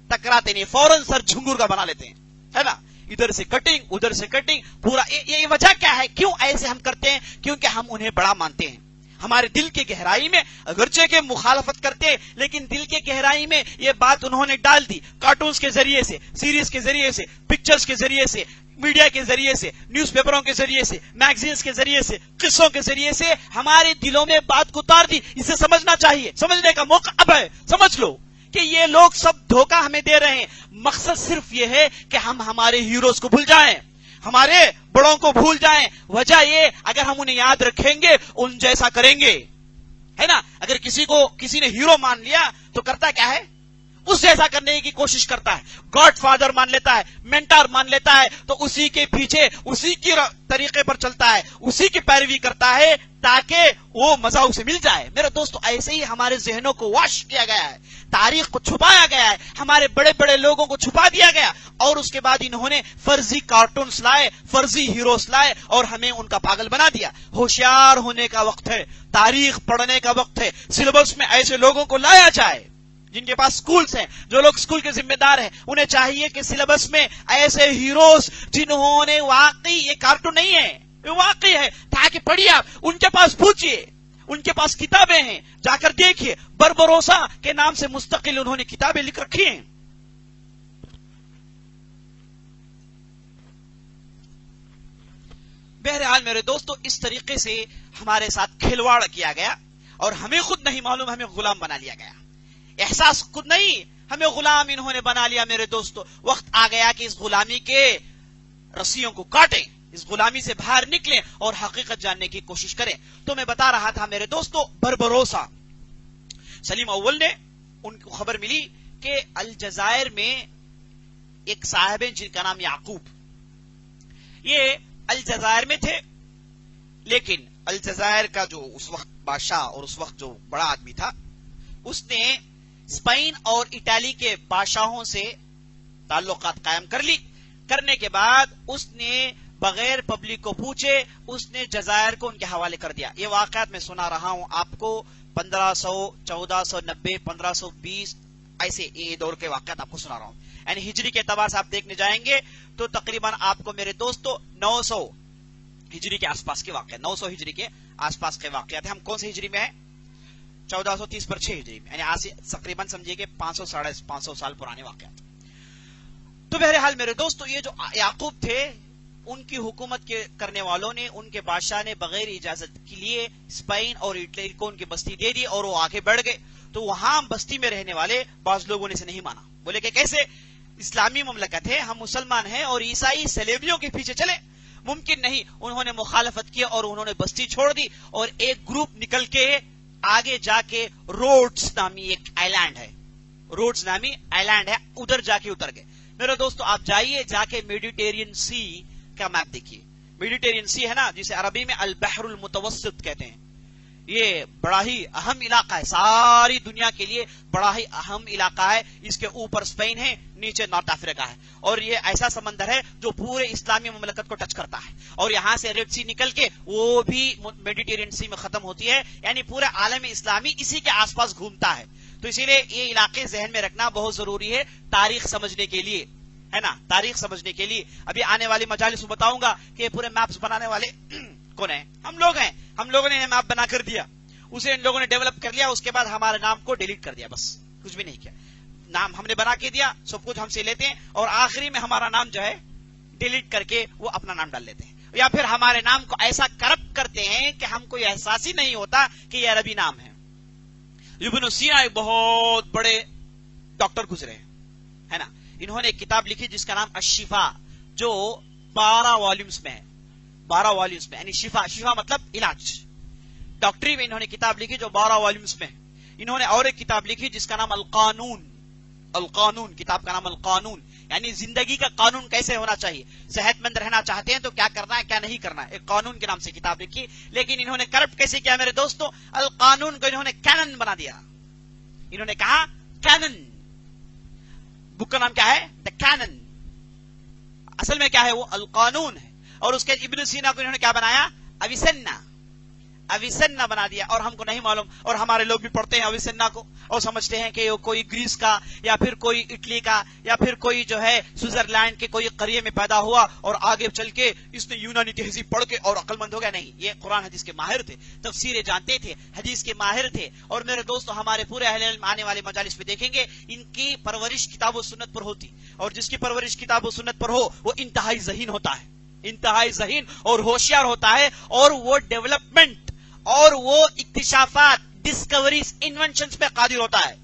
ٹکراتے نہیں، فوراً سر جھنگور کا بنا لیتے ہیں، ہے نا، ادھر سے کٹنگ ادھر سے کٹنگ، پورا۔ یہ وجہ کیا ہے، کیوں ایسے ہم کرتے ہیں؟ کیونکہ ہم انہیں بڑا مانتے ہیں، ہمارے دل کے گہرائی میں اگرچہ کہ مخالفت کرتے لیکن دل کے گہرائی میں یہ بات انہوں نے ڈال دی. کارٹونز کے ذریعے سے, سیریز کے ذریعے سے, پکچرز کے ذریعے سے, میڈیا کے ذریعے سے, نیوز پیپروں کے ذریعے سے, میگزینز کے ذریعے سے, قصوں کے ذریعے سے ہمارے دلوں میں بات کو اتار دی. اسے سمجھنا چاہیے, سمجھنے کا موقع اب ہے. سمجھ لو کہ یہ لوگ سب دھوکہ ہمیں دے رہے ہیں. مقصد صرف یہ ہے کہ ہم ہمارے ہیروز کو بھول جائیں, ہمارے بڑوں کو بھول جائیں. وجہ یہ, اگر ہم انہیں یاد رکھیں گے ان جیسا کریں گے, ہے نا. اگر کسی نے ہیرو مان لیا تو کرتا کیا ہے, اس جیسا کرنے کی کوشش کرتا ہے. گاڈ فادر مان لیتا ہے, مینٹر مان لیتا ہے, تو اسی کے پیچھے اسی کی طریقے پر چلتا ہے, اسی کی پیروی کرتا ہے تاکہ وہ مزہ اسے مل جائے. میرے دوستو, ایسے ہی ہمارے ذہنوں کو واش کیا گیا ہے, تاریخ کو چھپایا گیا ہے, ہمارے بڑے بڑے لوگوں کو چھپا دیا گیا, اور اس کے بعد انہوں نے فرضی کارٹونز لائے, فرضی ہیروز لائے اور ہمیں ان کا پاگل بنا دیا. ہوشیار ہونے کا وقت ہے, تاریخ پڑھنے کا وقت ہے. سلیبس میں ایسے لوگوں کو لایا جائے جن کے پاس سکولز ہیں, جو لوگ سکول کے ذمہ دار ہیں. انہیں چاہیے کہ سلیبس میں ایسے ہیروز جنہوں نے واقعی, یہ کارٹون نہیں ہے, یہ واقعی ہے, تاکہ پڑھیے آپ, ان کے پاس پوچھئے, ان کے پاس کتابیں ہیں, جا کر دیکھیے. بربروسا کے نام سے مستقل انہوں نے کتابیں لکھ رکھی ہیں. بہرحال میرے دوستو, اس طریقے سے ہمارے ساتھ کھلواڑ کیا گیا اور ہمیں خود نہیں معلوم, ہمیں غلام بنا لیا گیا. احساس خود نہیں, ہمیں غلام انہوں نے بنا لیا. میرے دوستو, وقت آ گیا کہ اس غلامی کے رسیوں کو کاٹیں, اس غلامی سے باہر نکلیں اور حقیقت جاننے کی کوشش کریں. تو میں بتا رہا تھا میرے دوستو, بربروسا سلیم اول نے, ان کو خبر ملی کہ الجزائر میں ایک صاحب ہیں جن کا نام یعقوب, یہ الجزائر میں تھے, لیکن الجزائر کا جو اس وقت بادشاہ اور اس وقت جو بڑا آدمی تھا, اس نے اسپین اور اٹالی کے بادشاہوں سے تعلقات قائم کر لی. کرنے کے بعد اس نے بغیر پبلک کو پوچھے اس نے جزائر کو ان کے حوالے کر دیا. یہ واقعات میں سنا رہا ہوں آپ کو, 1500, 1490, 1520 ایسے یہ دور کے واقعات آپ کو سنا رہا ہوں. یعنی ہجری کے اعتبار سے آپ دیکھنے جائیں گے تو تقریباً آپ کو میرے دوستو 900 ہجری کے آس پاس کے واقعات, 900 ہجری کے آس پاس کے واقعات ہیں. ہم کون سے ہجری میں ہیں, 1430 پر 6 ہجری میں, یعنی آج سے تقریباً سمجھیے کہ 500 سال پرانے واقعات. تو بہرحال میرے دوستو, یہ جو یعقوب تھے, ان کی حکومت کے کرنے والوں نے, ان کے بادشاہ نے بغیر اجازت کے لیے اسپین اور اٹلی کو ان کی بستی دے دی اور وہ آگے بڑھ گئے. تو وہاں بستی میں رہنے والے بعض لوگوں نے اسے نہیں مانا, بولے کہ کیسے, اسلامی مملکت ہے, ہم مسلمان ہیں اور عیسائی سلیبیوں کے پیچھے چلے, ممکن نہیں. انہوں نے مخالفت کی اور انہوں نے بستی چھوڑ دی, اور ایک گروپ نکل کے آگے جا کے روڈز نامی ایک آئیلینڈ ہے, روڈز نامی آئیلینڈ ہے, ادھر جا کے اتر گئے. میرے دوستو, آپ جائیے, جا کے میڈیٹرین سی کا میپ دیکھیے. میڈیٹرین سی ہے نا, جسے عربی میں البحر المتوسط کہتے ہیں, یہ بڑا ہی اہم علاقہ ہے, ساری دنیا کے لیے بڑا ہی اہم علاقہ ہے. اس کے اوپر اسپین ہے, نیچے نارتھ افریقہ ہے, اور یہ ایسا سمندر ہے جو پورے اسلامی مملکت کو ٹچ کرتا ہے. اور یہاں سے ریڈ سی نکل کے وہ بھی میڈیٹرین سی میں ختم ہوتی ہے, یعنی پورے عالم اسلامی اسی کے آس پاس گھومتا ہے. تو اسی لیے یہ علاقے ذہن میں رکھنا بہت ضروری ہے تاریخ سمجھنے کے لیے, ہے نا, تاریخ سمجھنے کے لیے. ابھی آنے والی مجالس میں بتاؤں گا کہ پورے میپس بنانے والے کون ہیں, ہم لوگ ہیں. ہم لوگوں نے میپ بنا کر دیا, اسے ان لوگوں نے ڈیولپ کر لیا, اس کے بعد ہمارے نام کو ڈیلیٹ کر دیا, بس کچھ بھی نہیں کیا. نام ہم نے بنا کے دیا, سب کچھ ہم سے لیتے ہیں, اور آخری میں ہمارا نام جو ہے ڈیلیٹ کر کے وہ اپنا نام ڈال لیتے ہیں, یا پھر ہمارے نام کو ایسا کرپٹ کرتے ہیں کہ ہم کو یہ احساس ہی نہیں ہوتا کہ یہ عربی نام ہے. ابن سینا ایک بہت بڑے ڈاکٹر گزرے, ہے نا, انہوں نے ایک کتاب لکھی جس کا نام الشفا, جو 12 والیومز میں ہے, 12 والیومز میں, یعنی شفا, شفا مطلب علاج. ڈاکٹری میں انہوں نے کتاب لکھی جو 12 والیومز میں. انہوں نے اور ایک کتاب لکھی جس کا نام القانون, القانون, کتاب کا نام القانون, یعنی زندگی کا قانون کیسے ہونا چاہیے, صحت مند رہنا چاہتے ہیں تو کیا کرنا ہے کیا نہیں کرنا ہے, ایک قانون کے نام سے کتاب لکھی. لیکن انہوں نے کرپٹ کیسے کیا میرے دوستو, القانون کو انہوں نے کینن بنا دیا. انہوں نے کہا کینن, بک کا نام کیا ہے, دا کینن, اصل میں کیا ہے وہ القانون ہے. اور اس کے ابن سینا کو انہوں نے کیا بنایا, اویسنا, اویسنا بنا دیا اور ہم کو نہیں معلوم. اور ہمارے لوگ بھی پڑھتے ہیں اویسنا کو اور سمجھتے ہیں کہ کوئی گریس کا یا پھر کوئی اٹلی کا یا پھر کوئی جو ہے سوئٹزرلینڈ کے کوئی قریے میں پیدا ہوا اور آگے چل کے اس نے یونانی تہذیب پڑھ کے اور عقل مند ہو گیا. نہیں, یہ قرآن حدیث کے ماہر تھے, تفسیریں جانتے تھے, حدیث کے ماہر تھے. اور میرے دوستو ہمارے پورے اہل علم آنے والے مجالس میں دیکھیں گے ان کی پرورش کتاب و سنت پر ہوتی, اور جس کی پرورش کتاب و سنت پر ہو وہ انتہائی ذہین ہوتا ہے, انتہائی ذہین اور ہوشیار ہوتا ہے, اور وہ ڈیولپمنٹ اور وہ اکتشافات, ڈسکوریز, انوینشنز پہ قادر ہوتا ہے.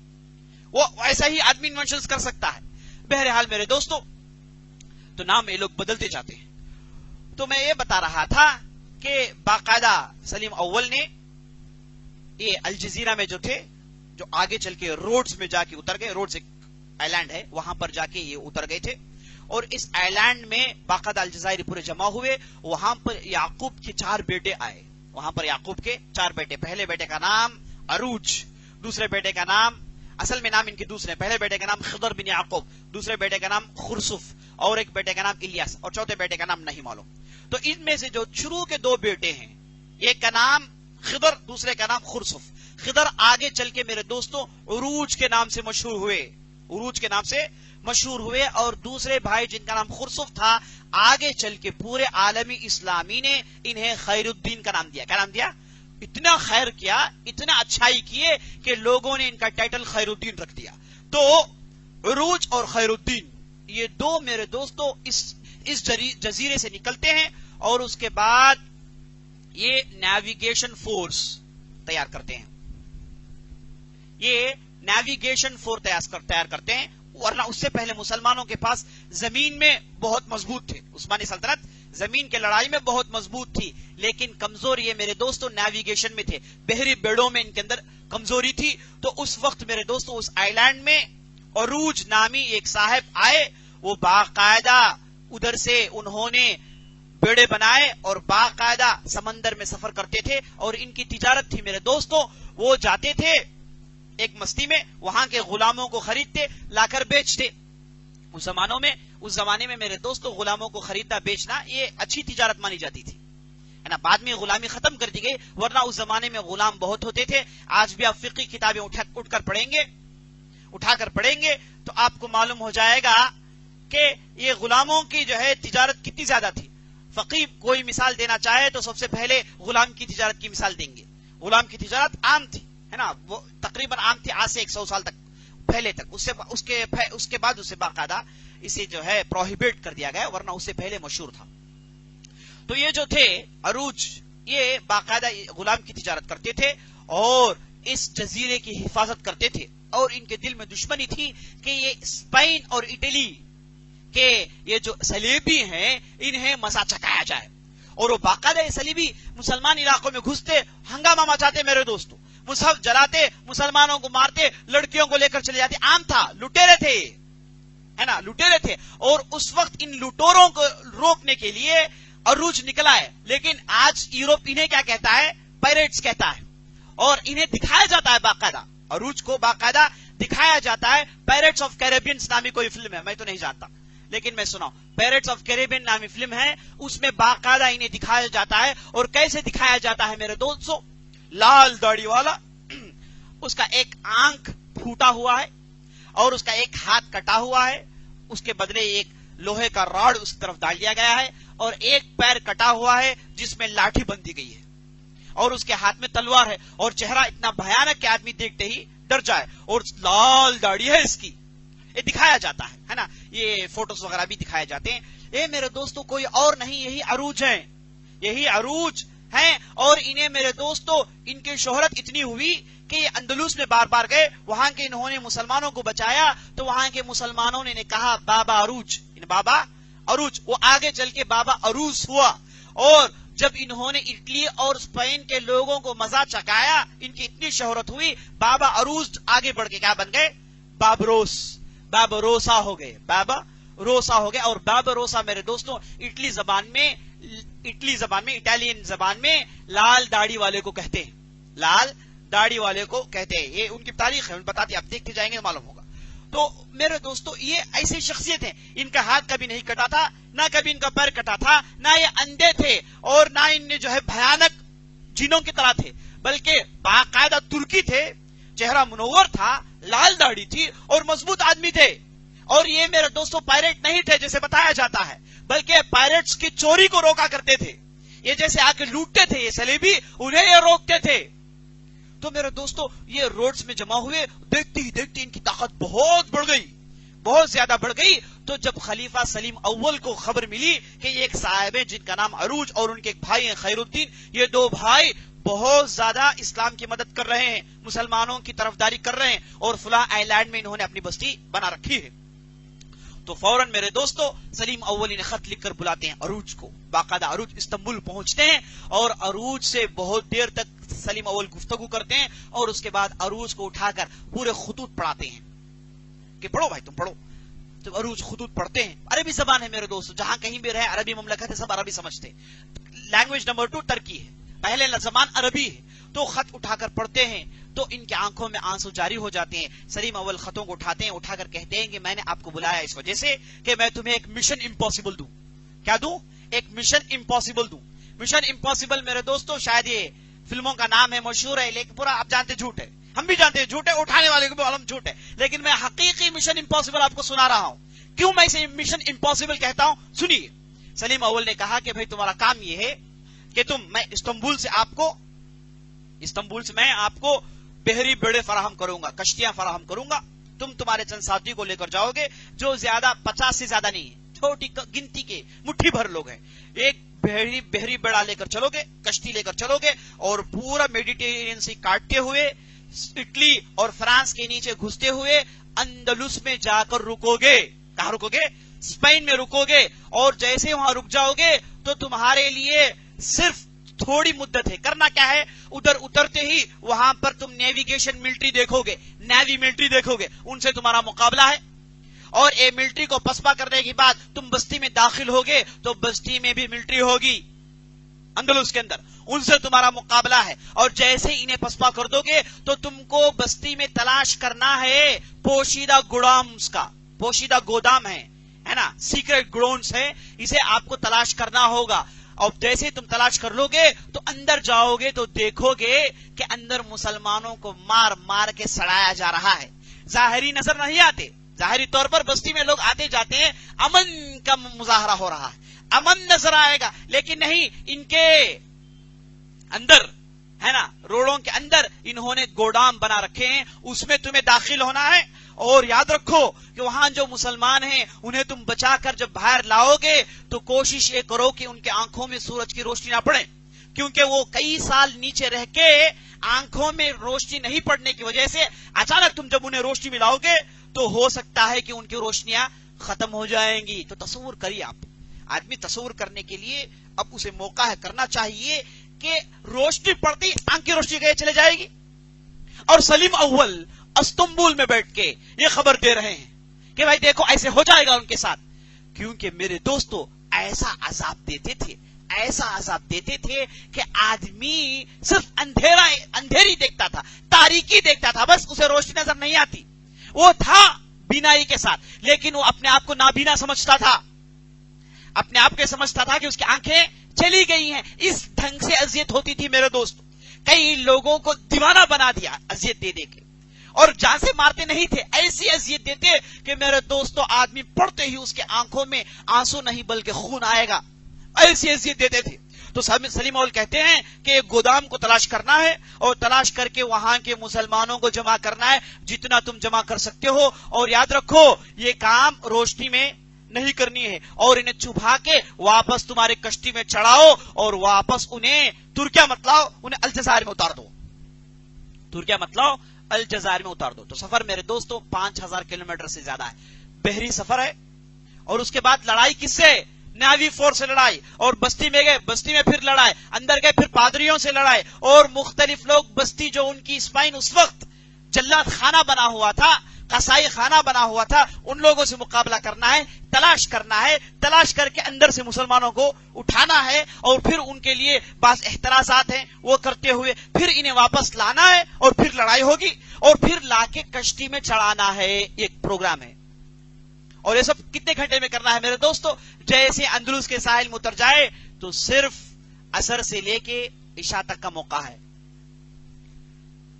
وہ ایسا ہی آدمی انوینشنز کر سکتا ہے. بہرحال میرے دوستو, تو نام یہ لوگ بدلتے جاتے ہیں. تو میں یہ بتا رہا تھا کہ باقاعدہ سلیم اول نے یہ الجزیرہ میں جو تھے, جو آگے چل کے روڈز میں جا کے اتر گئے, روڈز ایک آئی لینڈ ہے, وہاں پر جا کے یہ اتر گئے تھے, اور اس آئی لینڈ میں باقاعدہ الجزائری پورے جمع ہوئے. وہاں پر یعقوب کے 4 بیٹے آئے, وہاں پر یعقوب کے 4 بیٹے. پہلے بیٹے کا نام عروج, دوسرے بیٹے کا نام, اصل میں نام ان کے دوسرے, پہلے بیٹے کا نام خضر بن یعقوب, دوسرے بیٹے کا نام خرسف, اور ایک بیٹے کا نام الیاس, اور چوتھے بیٹے کا نام نہیں معلوم. تو ان میں سے جو شروع کے 2 بیٹے ہیں, ایک کا نام خضر, دوسرے کا نام خرسف. خضر آگے چل کے میرے دوستوں عروج کے نام سے مشہور ہوئے, عروج کے نام سے مشہور ہوئے, اور دوسرے بھائی جن کا نام خرسف تھا, آگے چل کے پورے عالمی اسلامی نے انہیں خیر الدین کا نام دیا. کیا نام دیا؟ اتنا خیر کیا, اتنا اچھائی کیے کہ لوگوں نے ان کا ٹائٹل خیر الدین رکھ دیا. تو عروج اور خیر الدین یہ 2 میرے دوستو اس جزیرے سے نکلتے ہیں, اور اس کے بعد یہ نیویگیشن فورس تیار کرتے ہیں. یہ نیویگیشن فورس تیار کرتے ہیں, ورنہ اس سے پہلے مسلمانوں کے پاس زمین میں بہت مضبوط تھے. عثمانی سلطنت زمین کے لڑائی میں بہت مضبوط تھی, لیکن کمزور یہ میرے دوستوں نیویگیشن میں تھے, بحری بیڑوں میں ان کے اندر کمزوری تھی. تو اس وقت میرے دوستوں اس آئی لینڈ میں عروج نامی ایک صاحب آئے, وہ باقاعدہ ادھر سے انہوں نے بیڑے بنائے اور باقاعدہ سمندر میں سفر کرتے تھے, اور ان کی تجارت تھی میرے دوستوں. وہ جاتے تھے ایک مستی میں, وہاں کے غلاموں کو خریدتے, لا کر بیچتے. اس زمانے میں میرے دوستوں غلاموں کو خریدنا بیچنا یہ اچھی تجارت مانی جاتی تھی, ہے نا. بعد میں غلامی ختم کر دی گئی, ورنہ اس زمانے میں غلام بہت ہوتے تھے. آج بھی آپ فقہی کتابیں اٹھ کر پڑھیں گے تو آپ کو معلوم ہو جائے گا کہ یہ غلاموں کی جو ہے تجارت کتنی زیادہ تھی. فقih کوئی مثال دینا چاہے تو سب سے پہلے غلام کی تجارت کی مثال دیں گے. غلام کی تجارت عام تھی, ہے نا, وہ تقریباً عام تھی آج سے 100 سال تک پہلے تک. اس کے بعد اسے باقاعدہ اسے جو ہے پروہیبٹ کر دیا گیا, ورنہ اس سے پہلے مشہور تھا. تو یہ جو تھے عروج, یہ باقاعدہ غلام کی تجارت کرتے تھے اور اس جزیرے کی حفاظت کرتے تھے, اور ان کے دل میں دشمنی تھی کہ یہ اسپین اور اٹلی کہ یہ جو صلیبی ہیں انہیں مسا چکایا جائے. اور وہ باقاعدہ یہ صلیبی مسلمان علاقوں میں گھستے, ہنگامہ مچاتے میرے دوستوں, مصحف جلاتے, مسلمانوں کو مارتے, لڑکیوں کو لے کر چلے جاتے. عام تھا, لٹیرے تھے, ہے نا, لٹیرے تھے. اور اس وقت ان لٹوروں کو روکنے کے لیے عروج نکلا ہے. لیکن آج یورپ انہیں کیا کہتا ہے؟ پائریٹس کہتا ہے, اور انہیں دکھایا جاتا ہے باقاعدہ, عروج کو باقاعدہ دکھایا جاتا ہے. پیرٹس آف کیریبینز نامی کوئی فلم ہے, میں تو نہیں جانتا, لیکن میں سنا پیرٹس آف کیریبین نامی فلم ہے, اس میں باقاعدہ انہیں دکھایا جاتا ہے. اور کیسے دکھایا جاتا ہے میرے دوستو؟ لال داڑھی والا, اس کا ایک آنکھ پھوٹا ہوا ہے اور اس کا ایک ہاتھ کٹا ہوا ہے, اس کے بدلے ایک لوہے کا راڈ اس طرف ڈال دیا گیا ہے, اور ایک پیر کٹا ہوا ہے جس میں لاٹھی بندھی گئی ہے, اور اس کے ہاتھ میں تلوار ہے, اور چہرہ اتنا بھیانک کہ آدمی دیکھتے ہی ڈر جائے, اور لال داڑھی ہے اس کی. یہ دکھایا جاتا ہے نا, یہ فوٹوز وغیرہ بھی دکھائے جاتے ہیں. یہ میرے دوستو کوئی اور نہیں, یہی عروج ہیں, یہی عروج ہیں. اور انہیں میرے دوستو ان کی شہرت اتنی ہوئی کہ یہ اندلس میں بار بار گئے, وہاں کے انہوں نے مسلمانوں کو بچایا, تو وہاں کے مسلمانوں نے کہا بابا عروج, بابا عروج. وہ آگے چل کے بابا عروج ہوا, اور جب انہوں نے اٹلی اور اسپین کے لوگوں کو مزہ چکایا, ان کی اتنی شہرت ہوئی, بابا عروج آگے بڑھ کے کیا بن گئے؟ بابا روسا ہو گئے, بابا روسا ہو گئے. اور بابا روسا میرے دوستوں اٹلی زبان میں اٹالین زبان میں لال داڑھی والے کو کہتے ہیں, لال داڑھی والے کو کہتے ہیں. یہ ان کی تاریخ ہے, بتاتے, آپ دیکھتے جائیں گے معلوم ہوگا. تو میرے دوستو یہ ایسی شخصیت ہیں, ان کا ہاتھ کبھی نہیں کٹا تھا, نہ کبھی ان کا پیر کٹا تھا, نہ یہ اندھے تھے, اور نہ ان نے جو ہے بھیانک جنوں کی طرح تھے، بلکہ باقاعدہ ترکی تھے، چہرہ منور تھا، لال داڑھی تھی اور مضبوط آدمی تھے. اور یہ میرے دوستوں پائریٹ نہیں تھے جیسے بتایا جاتا ہے، بلکہ پائریٹس کی چوری کو روکا کرتے تھے. یہ جیسے آ کے لوٹتے تھے یہ صلیبی، انہیں یہ روکتے تھے. تو میرے دوستو یہ روڈز میں جمع ہوئے، دیکھتی ہی دیکھتی ان کی طاقت بہت بڑھ گئی، بہت زیادہ بڑھ گئی. تو جب خلیفہ سلیم اول کو خبر ملی کہ یہ ایک صاحب ہیں جن کا نام عروج اور ان کے ایک بھائی ہیں خیر الدین، یہ دو بھائی بہت زیادہ اسلام کی مدد کر رہے ہیں، مسلمانوں کی طرفداری کر رہے ہیں اور فلاں آئی لینڈ میں انہوں نے اپنی بستی بنا رکھی ہے، تو فوراً میرے دوستو سلیم اولی نے خط لکھ کر بلاتے ہیں عروج کو. باقاعدہ عروج استنبول پہنچتے ہیں اور عروج سے بہت دیر تک سلیم اول گفتگو کرتے ہیں اور اس کے بعد عروج کو اٹھا کر پورے خطوط پڑھاتے ہیں کہ پڑھو بھائی تم پڑھو. تو عروج خطوط پڑھتے ہیں، عربی زبان ہے میرے دوستو، جہاں کہیں بھی رہے عربی مملکت ہے، سب عربی سمجھتے ہیں. لینگویج نمبر 2 ترکی ہے، پہلے زبان عربی ہے. تو خط اٹھا کر پڑھتے ہیں تو ان کی آنکھوں میں آنسو جاری ہو جاتے ہیں. سلیم اول خطوں کو اٹھاتے ہیں، اٹھا کر کہتے ہیں کہ میں نے آپ کو بلایا اس وجہ سے کہ میں تمہیں ایک مشن امپاسبل دوں. کیا دوں؟ ایک مشن امپاسبل دوں. مشن امپاسبل میرے دوستو شاید یہ فلموں کا نام ہے، مشہور ہے، لیکن پورا آپ جانتے جھوٹ ہے، ہم بھی جانتے ہیں جھوٹ ہے، اٹھانے والے کو بھی معلوم جھوٹ ہے، لیکن میں حقیقی مشن امپاسبل آپ کو سنا رہا ہوں. کیوں میں اسے مشن امپاسبل کہتا ہوں سنیے. سلیم اول نے کہا کہ بھائی تمہارا کام یہ ہے کہ میں استنبول سے میں آپ کو بحری بیڑے فراہم کروں گا، کشتیاں فراہم کروں گا. تمہارے چند ساتھی کو لے کر جاؤ گے جو زیادہ 50 سے زیادہ نہیں ہے، چھوٹی گنتی کے مٹھی بھر لوگ ہیں. ایک بحری بیڑا لے کر چلو گے، کشتی لے کر چلو گے اور پورا میڈیٹرینین سے کاٹتے ہوئے اٹلی اور فرانس کے نیچے گھستے ہوئے اندلس میں جا کر رکو گے. کہاں رکو گے؟ اسپین میں رکو گے. اور جیسے وہاں رک جاؤ گے تو تمہارے لیے صرف تھوڑی مدت ہے. کرنا کیا ہے؟ ادھر اترتے ہی وہاں پر تم نیویگیشن ملٹری دیکھو گے، نیوی ملٹری دیکھو گے، ان سے تمہارا مقابلہ ہے. اور اے ملٹری کو پسپا کرنے کے بعد تم بستی میں داخل ہوگے تو بستی میں بھی ملٹری ہوگی اندلس کے اندر، ان سے تمہارا مقابلہ ہے. اور جیسے انہیں پسپا کر دو گے تو تم کو بستی میں تلاش کرنا ہے پوشیدہ گودامز کا، پوشیدہ گودام ہے نا، سیکرٹ گراؤنڈز ہے، اسے آپ کو تلاش کرنا ہوگا. اور جیسے تم تلاش کر لو گے تو اندر جاؤ گے تو دیکھو گے کہ اندر مسلمانوں کو مار مار کے سڑایا جا رہا ہے. ظاہری نظر نہیں آتے، ظاہری طور پر بستی میں لوگ آتے جاتے ہیں، امن کا مظاہرہ ہو رہا ہے، امن نظر آئے گا، لیکن نہیں، ان کے اندر ہے نا، روڑوں کے اندر انہوں نے گودام بنا رکھے ہیں، اس میں تمہیں داخل ہونا ہے. اور یاد رکھو کہ وہاں جو مسلمان ہیں انہیں تم بچا کر جب باہر لاؤ گے تو کوشش یہ کرو کہ ان کے آنکھوں میں سورج کی روشنی نہ پڑے، کیونکہ وہ کئی سال نیچے رہ کے آنکھوں میں روشنی نہیں پڑنے کی وجہ سے اچانک تم جب انہیں روشنی ملاؤ گے تو ہو سکتا ہے کہ ان کی روشنیاں ختم ہو جائیں گی. تو تصور کریے، آپ آدمی تصور کرنے کے لیے اب اسے موقع ہے، کرنا چاہیے کہ روشنی پڑتی آنکھ کی روشنی گئے چلے جائے گی. اور سلیم اول استنبول میں بیٹھ کے یہ خبر دے رہے ہیں کہ بھائی دیکھو ایسے ہو جائے گا ان کے ساتھ. کیونکہ میرے دوستو ایسا عذاب دیتے تھے کہ آدمی صرف اندھیری دیکھتا تھا، تاریکی دیکھتا تھا، بس اسے روشنی نظر نہیں آتی. وہ تھا بینائی کے ساتھ، لیکن وہ اپنے آپ کو نابینا سمجھتا تھا، اپنے آپ کو سمجھتا تھا کہ اس کی آنکھیں چلی گئی ہیں. اس ڈھنگ سے اذیت ہوتی تھی میرے دوست، کئی لوگوں کو دیوانہ بنا دیا اذیت دے دے کے، اور جان سے مارتے نہیں تھے، ایسی اذیت دیتے کہ میرے دوستو آدمی پڑھتے ہی اس کے آنکھوں میں آنسو نہیں بلکہ خون آئے گا، ایسی اذیت دیتے تھے. تو سلیم اول کہتے ہیں کہ ایک گودام کو تلاش کرنا ہے اور تلاش کر کے وہاں کے مسلمانوں کو جمع کرنا ہے جتنا تم جمع کر سکتے ہو. اور یاد رکھو یہ کام روشنی میں نہیں کرنی ہے، اور انہیں چبھا کے واپس تمہارے کشتی میں چڑھاؤ اور واپس انہیں ترکیہ متلاؤ، انہیں الجزائر میں اتار دو، ترکیہ متلاؤ الجزائر میں اتار دو. تو سفر میرے دوستو 5000 کلومیٹر سے زیادہ ہے، بحری سفر ہے. اور اس کے بعد لڑائی کس سے؟ نیوی فورس سے لڑائی، اور بستی میں گئے، بستی میں پھر لڑائی، اندر گئے پھر پادریوں سے لڑائی، اور مختلف لوگ بستی جو ان کی اسپین اس وقت جلات خانہ بنا ہوا تھا، قصائی خانہ بنا ہوا تھا، ان لوگوں سے مقابلہ کرنا ہے، تلاش کرنا ہے، تلاش کر کے اندر سے مسلمانوں کو اٹھانا ہے، اور پھر ان کے لیے بعض احترازات ہیں وہ کرتے ہوئے پھر انہیں واپس لانا ہے، اور پھر لڑائی ہوگی، اور پھر لا کے کشتی میں چڑھانا ہے. ایک پروگرام ہے. اور یہ سب کتنے گھنٹے میں کرنا ہے میرے دوستو؟ جیسے اندلس کے ساحل میں اتر جائے تو صرف عصر سے لے کے عشاء تک کا موقع ہے،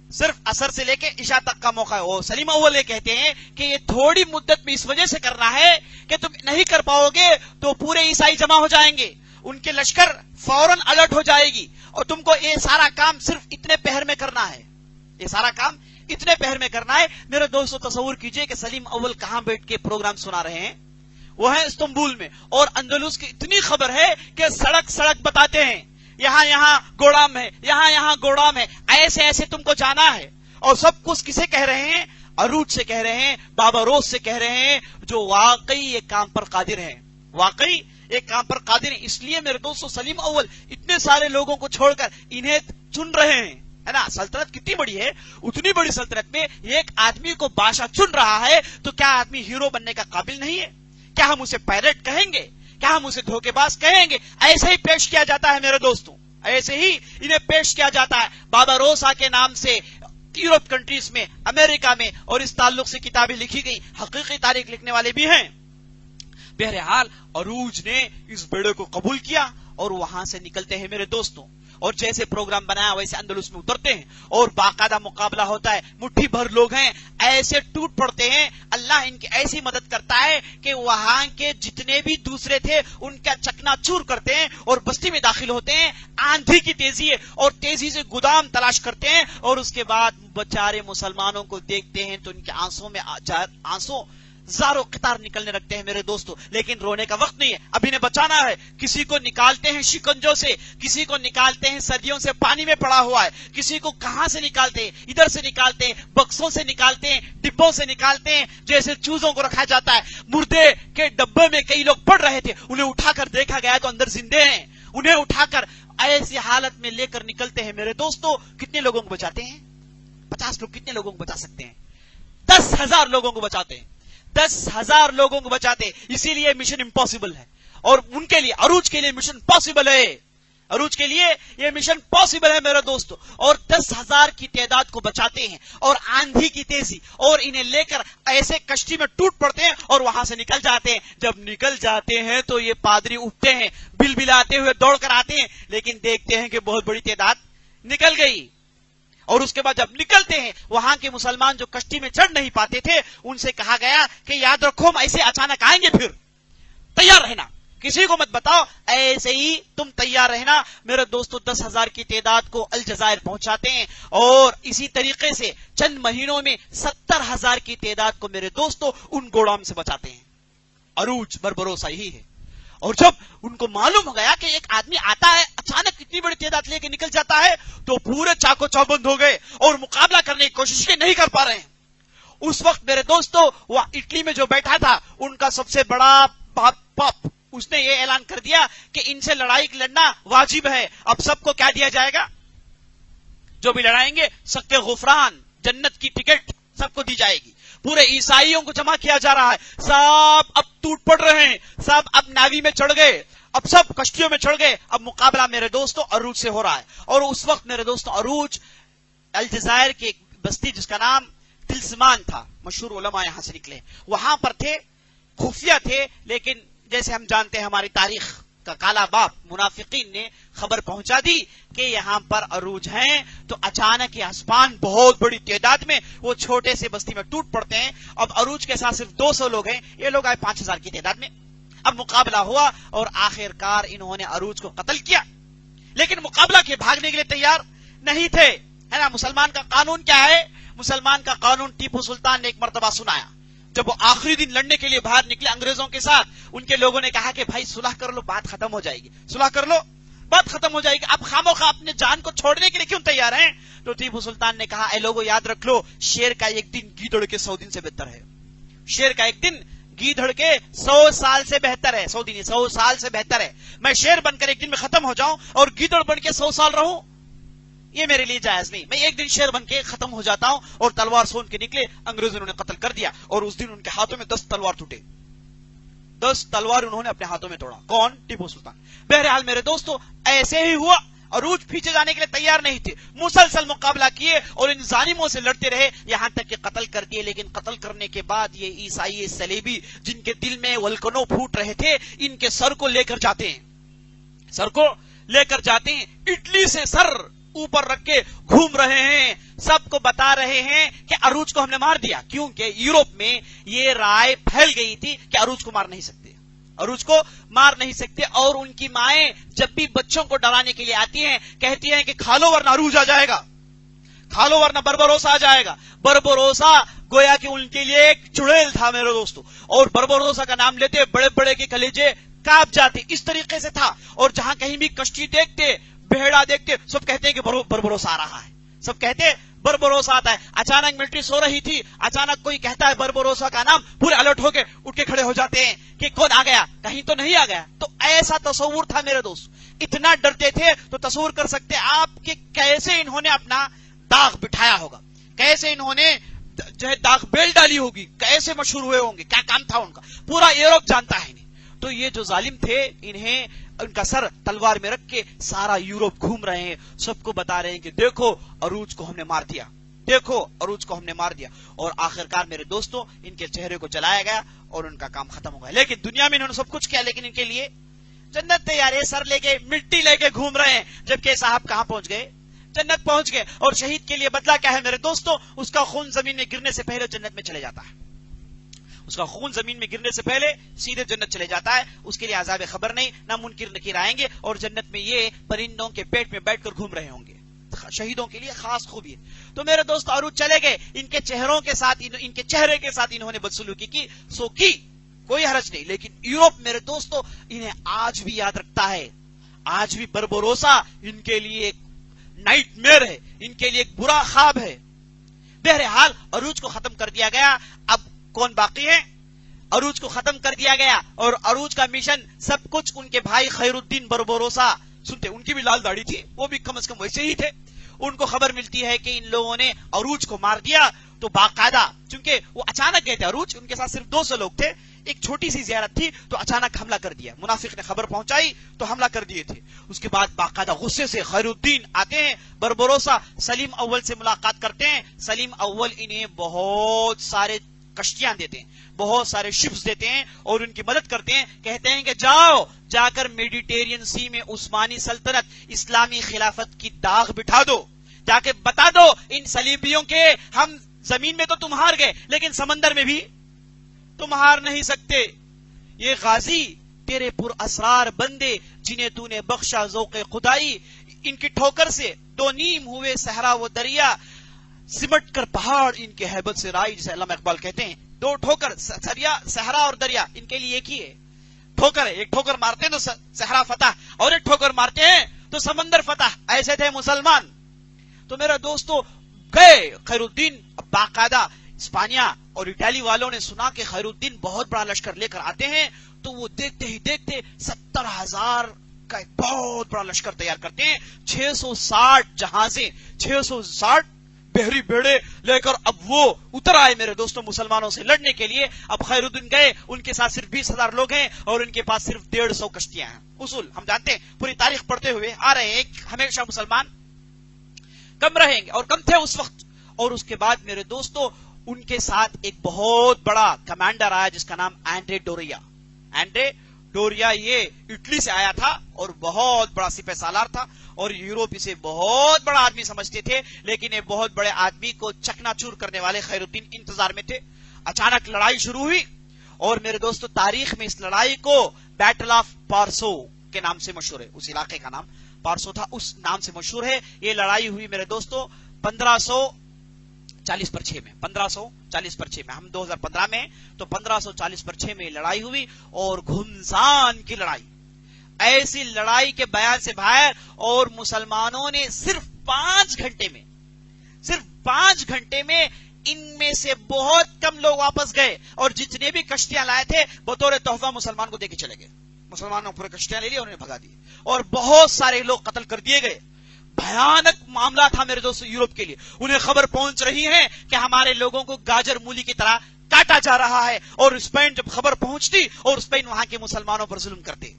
صرف عصر سے لے کے عشاء تک کا موقع ہے. وہ سلیم اول یہ کہتے ہیں کہ یہ تھوڑی مدت میں اس وجہ سے کرنا ہے کہ تم نہیں کر پاؤ گے تو پورے عیسائی جمع ہو جائیں گے، ان کے لشکر فوراً الرٹ ہو جائے گی، اور تم کو یہ سارا کام صرف اتنے پہر میں کرنا ہے، یہ سارا کام اتنے پہر میں کرنا ہے. میرے دوستو تصور کیجئے کہ سلیم اول کہاں بیٹھ کے پروگرام سنا رہے ہیں، وہ ہے استنبول میں، اور اندلس کی اتنی خبر ہے کہ سڑک سڑک بتاتے ہیں، یہاں گوڑام ہے، یہاں گوڑام ہے، ایسے ایسے تم کو جانا ہے. اور سب کچھ کسے کہہ رہے ہیں؟ عروج سے کہہ رہے ہیں، بابا روز سے کہہ رہے ہیں، جو واقعی یہ کام پر قادر ہیں، واقعی ایک کام پر قادر ہیں. اس لیے میرے دوستو سلیم اول اتنے سارے لوگوں کو چھوڑ کر انہیں چن رہے ہیں، ہے نا. سلطنت کتنی بڑی ہے، اتنی بڑی سلطنت میں ایک آدمی کو بادشاہ چن رہا ہے، تو کیا آدمی ہیرو بننے کا قابل نہیں ہے؟ کیا ہم اسے پائلٹ کہیں گے؟ کیا ہم اسے دھوکے باز کہیں گے؟ ایسے ہی پیش کیا جاتا ہے میرے دوستوں، ایسے ہی انہیں پیش کیا جاتا ہے. بابا روسا کے نام سے یورپ کنٹریز میں، امریکہ میں، اور اس تعلق سے کتابیں لکھی گئی، حقیقی تاریخ لکھنے والے بھی ہیں. بہرحال عروج نے اس بیڑے کو قبول کیا اور وہاں سے نکلتے ہیں میرے دوستوں، اور جیسے پروگرام بنایا ویسے اندلس میں اترتے ہیں اور باقاعدہ مقابلہ ہوتا ہے. مٹھی بھر لوگ ہیں، ایسے ٹوٹ پڑتے ہیں، اللہ ان کی ایسی مدد کرتا ہے کہ وہاں کے جتنے بھی دوسرے تھے ان کا چکنا چور کرتے ہیں اور بستی میں داخل ہوتے ہیں. آندھی کی تیزی ہے اور تیزی سے گودام تلاش کرتے ہیں، اور اس کے بعد بیچارے مسلمانوں کو دیکھتے ہیں تو ان کے آنسوں میں آنسو زاروں قطار نکلنے لگتے ہیں میرے دوستو. لیکن رونے کا وقت نہیں ہے، اب انہیں بچانا ہے. کسی کو نکالتے ہیں شکنجوں سے، کسی کو نکالتے ہیں صدیوں سے پانی میں پڑا ہوا ہے، کسی کو کہاں سے نکالتے ہیں، ادھر سے نکالتے ہیں، بکسوں سے نکالتے ہیں، ڈبوں سے نکالتے ہیں، جیسے چوزوں کو رکھا جاتا ہے. مردے کے ڈبے میں کئی لوگ پڑ رہے تھے، انہیں اٹھا کر دیکھا گیا تو اندر زندے ہیں، انہیں اٹھا کر ایسی حالت میں لے کر نکلتے ہیں میرے دوستو. کتنے لوگوں کو بچاتے ہیں؟ 50 لوگ کتنے لوگوں کو بچا سکتے ہیں؟ 10,000 لوگوں کو بچاتے ہیں، 10,000 لوگوں کو بچاتے ہیں. اسی لیے مشن امپاسبل ہے، اور ان کے لیے، عروج کے لیے مشن پاسبل ہے. عروج کے لیے یہ مشن پاسبل ہے میرے دوستو. اور 10,000 کی تعداد کو بچاتے ہیں، اور آندھی کی تیزی، اور انہیں لے کر ایسے کشتی میں ٹوٹ پڑتے ہیں اور وہاں سے نکل جاتے ہیں. جب نکل جاتے ہیں تو یہ پادری اٹھتے ہیں، بل بلاتے ہوئے دوڑ کر آتے ہیں، لیکن دیکھتے ہیں کہ بہت بڑی تعداد نکل گئی. اور اس کے بعد جب نکلتے ہیں، وہاں کے مسلمان جو کشتی میں چڑھ نہیں پاتے تھے ان سے کہا گیا کہ یاد رکھو ہم ایسے اچانک آئیں گے، پھر تیار رہنا، کسی کو مت بتاؤ، ایسے ہی تم تیار رہنا. میرے دوستو 10,000 کی تعداد کو الجزائر پہنچاتے ہیں، اور اسی طریقے سے چند مہینوں میں 70,000 کی تعداد کو میرے دوستو ان گوڑام سے بچاتے ہیں. عروج بربروسا یہی ہے. اور جب ان کو معلوم ہو گیا کہ ایک آدمی آتا ہے اچانک اتنی بڑی تعداد لے کے نکل جاتا ہے، تو پورے چاقو چوبند ہو گئے اور مقابلہ کرنے کی کوشش نہیں کر پا رہے ہیں. اس وقت میرے دوستو وہ اٹلی میں جو بیٹھا تھا ان کا سب سے بڑا پاپ، اس نے یہ اعلان کر دیا کہ ان سے لڑائی لڑنا واجب ہے. اب سب کو کیا دیا جائے گا؟ جو بھی لڑائیں گے سب کے غفران، جنت کی ٹکٹ سب کو دی جائے گی. پورے عیسائیوں کو جمع کیا جا رہا ہے، سب اب ٹوٹ پڑ رہے ہیں، سب اب ناوی میں چڑھ گئے، اب سب کشتیوں میں چڑھ گئے. اب مقابلہ میرے دوستو عروج سے ہو رہا ہے. اور اس وقت میرے دوستو عروج الجزائر کی ایک بستی جس کا نام تلسمان تھا، مشہور علماء یہاں سے نکلے، وہاں پر تھے، خفیہ تھے. لیکن جیسے ہم جانتے ہیں ہماری تاریخ کا کالا باپ منافقین نے خبر پہنچا دی کہ یہاں پر عروج ہیں، تو اچانک یہ آسمان بہت بڑی تعداد میں وہ چھوٹے سے بستی میں ٹوٹ پڑتے ہیں. اب عروج کے ساتھ صرف 200 لوگ ہیں، یہ لوگ آئے 5,000 کی تعداد میں. اب مقابلہ ہوا اور آخر کار انہوں نے عروج کو قتل کیا. لیکن مقابلہ کے بھاگنے کے لیے تیار نہیں تھے، ہے نا. مسلمان کا قانون کیا ہے؟ مسلمان کا قانون ٹیپو سلطان نے ایک مرتبہ سنایا. جب وہ آخری دن لڑنے کے لیے باہر نکلے انگریزوں کے ساتھ، ان کے لوگوں نے کہا کہ بھائی صلح کر لو، بات ختم ہو جائے گی، صلح کر لو، بات ختم ہو جائے گی. اب خاموخواہ اپنے جان کو چھوڑنے کے لیے کیوں تیار ہیں؟ تو ٹیپو سلطان نے کہا اے لوگوں یاد رکھ لو، شیر کا ایک دن گیدڑ کے 100 دن سے بہتر ہے. شیر کا ایک دن گیدڑ کے 100 سال سے بہتر ہے. 100 دن 100 سال سے بہتر ہے. میں شیر بن کر ایک دن میں ختم ہو جاؤں اور گیدڑ بن کے 100 سال رہوں، یہ میرے لیے جائز نہیں. میں ایک دن شیر بن کے ختم ہو جاتا ہوں. اور تلوار سون کے نکلے، انگریزوں نے قتل کر دیا. اور اس دن ان کے ہاتھوں میں 10 تلوار ٹوٹے، 10 تلوار انہوں نے اپنے ہاتھوں میں توڑا. کون؟ ٹیپو سلطان. بہرحال میرے دوستو ایسے ہی ہوا. عروج پیچھے جانے کے لیے تیار نہیں تھے، مسلسل مقابلہ کیے اور ان ظالموں سے لڑتے رہے، یہاں تک کہ قتل کر دیے. لیکن قتل کرنے کے بعد یہ عیسائی صلیبی جن کے دل میں ولکنوں پھوٹ رہے تھے، ان کے سر کو لے کر جاتے ہیں، سر کو لے کر جاتے ہیں، اٹلی سے سر اوپر رکھ کے گھوم رہے ہیں، سب کو بتا رہے ہیں کہ عروج کو ہم نے مار دیا، کیونکہ یورپ میں یہ رائے پھیل گئی تھی کہ عروج کو مار نہیں سکتے، عروج کو مار نہیں سکتے، اور ان کی مائیں جب بھی بچوں کو ڈرانے کے لیے آتی ہیں کہتی ہیں کہ کھا لو ورنہ عروج آ جائے گا، کھا لو ورنہ بربروسا آ جائے گا۔ بربروسا گویا کہ ان کے لیے ایک چڑیل تھا میرے دوستو، اور بربروسا کا نام لیتے بڑے بڑے کے کلیجے کاپ جاتے، اس طریقے سے تھا، اور جہاں کہیں بھی کشتی دیکھتے، بہڑا دیکھتے، سب کہتے ہیں کہ بربروسا آ رہا ہے، سب کہتے ہیں بربروسا آتا ہے۔ اچانک ملٹری سو رہی تھی، اچانک کوئی کہتا ہے بربروسا کا نام، پورے الرٹ ہو کے اٹھ کے کھڑے ہو جاتے ہیں کہ کون آ گیا، کہیں تو نہیں آ گیا۔ تو ایسا تصور تھا میرے دوست، اتنا ڈرتے تھے، تو تصور کر سکتے آپ کہ کیسے انہوں نے اپنا داغ بٹھایا ہوگا، کیسے انہوں نے جو ہے داغ بیل ڈالی ہوگی، کیسے مشہور ہوئے ہوں گے، کیا کام تھا ان کا، پورا یورپ جانتا ہے انہیں۔ تو یہ جو ظالم تھے، انہیں ان کا سر تلوار میں رکھ کے سارا یورپ گھوم رہے ہیں، سب کو بتا رہے ہیں کہ دیکھو عروج کو ہم نے مار دیا، دیکھو عروج کو ہم نے مار دیا، اور آخرکار میرے دوستوں ان کے چہرے کو جلایا گیا اور ان کا کام ختم ہو گیا۔ لیکن دنیا میں انہوں نے سب کچھ کیا، لیکن ان کے لیے جنت تیار ہے، سر لے کے مٹی لے کے گھوم رہے ہیں، جبکہ صاحب کہاں پہنچ گئے، جنت پہنچ گئے۔ اور شہید کے لیے بدلہ کیا ہے میرے دوستوں، اس کا خون زمین میں گرنے سے پہلے جنت میں چلے جاتا ہے، اس کا خون زمین میں گرنے سے پہلے سیدھے جنت چلے جاتا ہے، اس کے لیے عذاب خبر نہیں، نہ منکر نکیر آئیں گے، اور جنت میں یہ پرندوں کے پیٹ میں بیٹھ کر گھوم رہے ہوں گے۔ شہیدوں کے لیے خاص خوبی ہے۔ تو میرے دوست عروج چلے گئے، ان کے چہروں کے ساتھ، ان کے چہرے کے ساتھ انہوں نے بدسلوکی کی، سو کی کوئی حرج نہیں، لیکن یورپ میرے دوستوں انہیں آج بھی یاد رکھتا ہے، آج بھی بربروسا ان کے لیے ایک نائٹ میئر ہے، ان کے لیے ایک برا خواب ہے۔ بہرحال عروج کو ختم کر دیا گیا، اب کون باقی ہے؟ عروج کو ختم کر دیا گیا، اور عروج کا مشن سب کچھ ان کے بھائی خیر الدین بربروسا سنتے، ان کی بھی لال داڑھی تھی، وہ بھی کم از کم ویسے ہی تھے۔ ان کو خبر ملتی ہے کہ ان لوگوں نے عروج کو مار دیا، تو باقاعدہ چونکہ وہ اچانک گئے تھے عروج، ان کے ساتھ صرف 200 لوگ تھے، ایک چھوٹی سی زیارت تھی، تو اچانک حملہ کر دیا، منافق نے خبر پہنچائی تو حملہ کر دیے تھے۔ اس کے بعد باقاعدہ غصے سے خیر الدین آتے ہیں، بربروسا سلیم اول سے ملاقات کرتے ہیں، سلیم اول انہیں بہت سارے کشتیاں دیتے ہیں، بہت سارے شپس دیتے ہیں، اور ان کی مدد کرتے ہیں، کہتے ہیں کہ جاؤ جا کر میڈیٹرین سی میں عثمانی سلطنت، اسلامی خلافت کی داغ بٹھا دو، جا کے بتا دو ان صلیبیوں کے ہم زمین میں تو تم ہار گئے، لیکن سمندر میں بھی تم ہار نہیں سکتے، یہ غازی تیرے پر اسرار بندے جنہیں تو نے بخشا ذوق خدائی، ان کی ٹھوکر سے 2 نیم ہوئے صحرا و دریا، سمٹ کر پہاڑ ان کے ہیبت سے رائی، جسے علامہ اقبال کہتے ہیں 2 ٹھوکر، صحرا اور دریا، ان کے لیے ایک ہی ہے، ٹھوکر ہے، ایک ٹھوکر مارتے ہیں تو صحرا فتح، اور ایک ٹھوکر مارتے ہیں تو سمندر فتح، ایسے تھے مسلمان۔ تو میرا دوستو گئے خیر الدین، باقاعدہ اسپانیہ اور اٹالی والوں نے سنا کہ خیر الدین بہت بڑا لشکر لے کر آتے ہیں، تو وہ دیکھتے ہی دیکھتے 70,000 کا ایک بہت بڑا لشکر تیار کرتے ہیں، 660 جہازیں، 660 بحری بیڑے لے کر اب وہ اتر آئے میرے دوستوں مسلمانوں سے لڑنے کے لیے۔ اب خیر الدین گئے، ان کے ساتھ صرف 20,000 لوگ ہیں، اور ان کے پاس صرف 150 کشتیاں ہیں۔ اصول ہم جانتے ہیں، پوری تاریخ پڑھتے ہوئے آ رہے ہیں، ہمیشہ مسلمان کم رہیں گے، اور کم تھے اس وقت۔ اور اس کے بعد میرے دوستو ان کے ساتھ ایک بہت بڑا کمانڈر آیا جس کا نام اینڈرے ڈوریا۔ اینڈرے ڈوریا یہ اٹلی سے آیا تھا اور بہت بڑا سپہ سالار تھا، اور یورپ اسے بہت بڑا آدمی سمجھتے تھے، لیکن یہ بہت بڑے آدمی کو چکنا چور کرنے والے خیر الدین انتظار میں تھے۔ اچانک لڑائی شروع ہوئی، اور میرے دوستو تاریخ میں اس لڑائی کو بیٹل آف پارسو کے نام سے مشہور ہے، اس علاقے کا نام پارسو تھا، اس نام سے مشہور ہے۔ یہ لڑائی ہوئی میرے دوستو 1540/6 میں، 1540/6 میں، ہم 2015 میں، تو 1540/6 میں لڑائی ہوئی، اور گھمسان کی لڑائی، ایسی لڑائی کے بیان سے باہر، اور مسلمانوں نے صرف 5 گھنٹے میں ان میں سے بہت کم لوگ واپس گئے، اور جتنے بھی کشتیاں لائے تھے بطور تحفہ مسلمان کو دے کے چلے گئے، مسلمانوں پورے کشتیاں لے لی اور انہیں بھگا دیے، اور بہت سارے لوگ قتل کر دیے گئے۔ بھیانک معاملہ تھا میرے دوستو یورپ کے لیے، انہیں خبر پہنچ رہی ہے کہ ہمارے لوگوں کو گاجر مولی کی طرح کاٹا جا رہا ہے، اور اسپین جب خبر پہنچتی، اور اسپین وہاں کے مسلمانوں پر ظلم کرتے،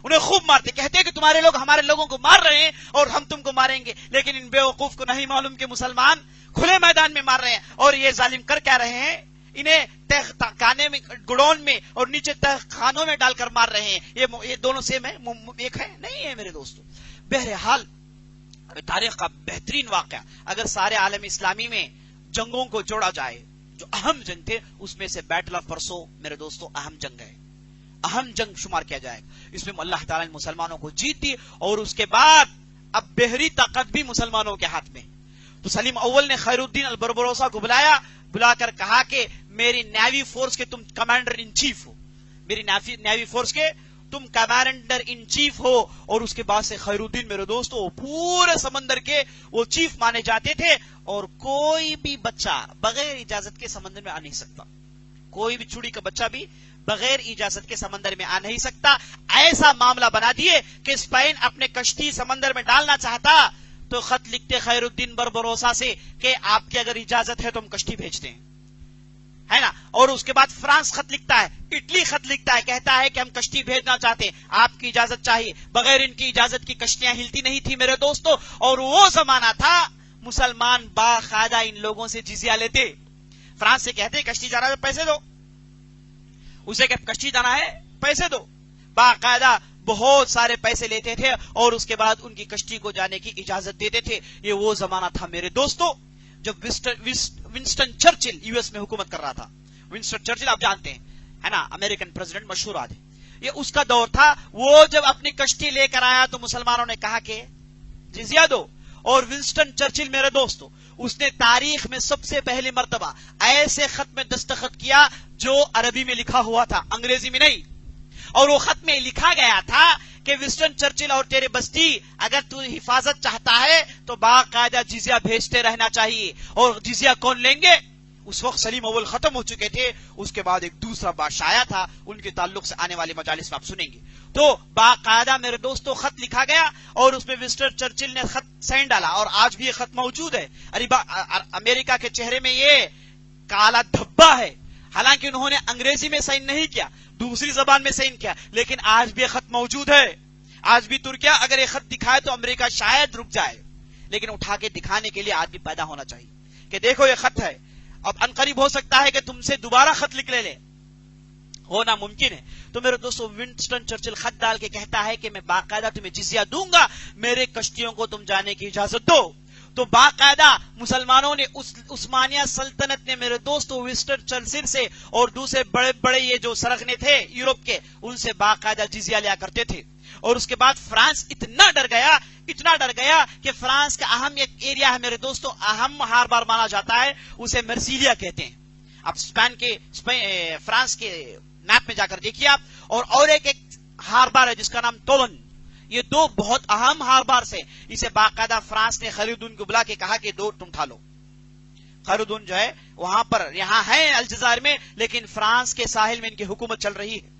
انہیں خوب مارتے، کہتے کہ تمہارے لوگ ہمارے لوگوں کو مار رہے ہیں اور ہم تم کو ماریں گے، لیکن ان بیوقوف کو نہیں معلوم کہ مسلمان کھلے میدان میں مار رہے ہیں، اور یہ ظالم کر کیا رہے ہیں، انہیں تہ خانے میں گڑون میں اور نیچے تہ خانوں میں ڈال کر مار رہے ہیں. یہ دونوں سیم ہے, ایک ہے نہیں ہے میرے دوستو. بہرحال تاریخ کا بہترین واقعہ اگر سارے عالم اسلامی میں جنگوں کو جوڑا جائے, جو اہم جنگ تھے اس میں سے بیٹل آف پرسو میرے دوستو اہم جنگ ہے, اہم جنگ شمار کیا جائے گا. اس میں اللہ تعالیٰ نے مسلمانوں کو جیت دی اور اس کے بعد اب بحری طاقت بھی مسلمانوں کے ہاتھ میں. تو سلیم اول نے خیر الدین البربروسا کو بلا کر کہا کہ میری نیوی فورس کے تم کمانڈر ان چیف ہو, میری نیوی فورس کے تم کمانڈر ان چیف ہو. اور اس کے بعد سے خیر الدین میرے دوستو پورے سمندر کے وہ چیف مانے جاتے تھے اور کوئی بھی بچہ بغیر اجازت کے سمندر میں آ نہیں سکتا, کوئی بھی چوڑی کا بچہ بھی بغیر اجازت کے سمندر میں آ نہیں سکتا. ایسا معاملہ بنا دیے کہ اسپین اپنے کشتی سمندر میں ڈالنا چاہتا تو خط لکھتے خیر الدین بربروسا سے کہ آپ کی اگر اجازت ہے تو ہم کشتی بھیجتے ہیں, ہے نا. اور اس کے بعد فرانس خط لکھتا ہے, اٹلی خط لکھتا ہے, کہتا ہے کہ ہم کشتی بھیجنا چاہتے ہیں, آپ کی اجازت چاہیے. بغیر ان کی اجازت کی کشتیاں ہلتی نہیں تھی میرے دوستو. اور وہ زمانہ تھا مسلمان باقاعدہ ان لوگوں سے جزیہ لیتے. فرانس سے کہتے کشتی جانا ہے پیسے دو, اسے کہ کشتی جانا ہے پیسے دو, باقاعدہ بہت سارے پیسے لیتے تھے اور اس کے بعد ان کی کشتی کو جانے کی اجازت دیتے تھے. یہ وہ زمانہ تھا میرے دوستو جب ونسٹن چرچل یو ایس میں حکومت کر رہا تھا. ونسٹن چرچل آپ جانتے ہیں, ہے نا, امریکن پریزیڈنٹ مشہور آدمی. یہ اس کا دور تھا. وہ جب اپنی کشتی لے کر آیا تو مسلمانوں نے کہا کہ جزیہ دو. اور ونسٹن چرچل میرے دوستو اس نے تاریخ میں سب سے پہلی مرتبہ ایسے خط میں دستخط کیا جو عربی میں لکھا ہوا تھا, انگریزی میں نہیں. اور وہ خط میں لکھا گیا تھا کہ ونسٹن چرچل اور تیرے بستی اگر تو حفاظت چاہتا ہے تو باقاعدہ جزیہ بھیجتے رہنا چاہیے. اور جزیہ کون لیں گے؟ اس وقت سلیم اول ختم ہو چکے تھے. اس کے بعد ایک دوسرا بادشاہ آیا تھا, ان کے تعلق سے آنے والے مجالس میں آپ سنیں گے. تو باقاعدہ میرے دوستوں خط لکھا گیا اور اس میں ونسٹن چرچل نے خط سائن ڈالا. اور آج بھی یہ خط موجود ہے. امریکہ کے چہرے میں یہ کالا دھبا ہے, حالانکہ انہوں نے انگریزی میں سائن نہیں کیا, دوسری زبان میں سائن کیا, لیکن آج بھی یہ خط موجود ہے. آج بھی ترکیہ اگر یہ خط دکھائے تو امریکہ شاید رک جائے, لیکن اٹھا کے دکھانے کے لیے آدمی پیدا ہونا چاہیے کہ دیکھو یہ خط ہے. اب انقریب ہو سکتا ہے کہ تم سے دوبارہ خط لکھ لے, ہونا ممکن ہے. تو میرے دوستو ونسٹن چرچل خط ڈال کے کہتا ہے کہ میں باقاعدہ تمہیں جزیہ دوں گا, میرے کشتیوں کو تم جانے کی اجازت دو. تو باقاعدہ مسلمانوں نے عثمانیہ سلطنت نے میرے دوستو ونسٹن چرچل سے اور دوسرے بڑے بڑے یہ جو سرغنے تھے یورپ کے, ان سے باقاعدہ جزیہ لیا کرتے تھے. اور اس کے بعد فرانس اتنا ڈر گیا کہ فرانس کا اہم ایک ایریا ہے میرے دوستو, اہم ہاربر مانا جاتا ہے, اسے مرسیلیا کہتے ہیں. اب فرانس کے میپ میں جا کر دیکھیے آپ. اور ایک ہاربر ہے جس کا نام تولن. یہ دو بہت اہم ہاربر سے, اسے باقاعدہ فرانس نے خیر الدین کو بلا کے کہا کہ دو تم اٹھا لو. خیر الدین جو ہے وہاں پر یہاں ہے الجزائر میں, لیکن فرانس کے ساحل میں ان کی حکومت چل رہی ہے.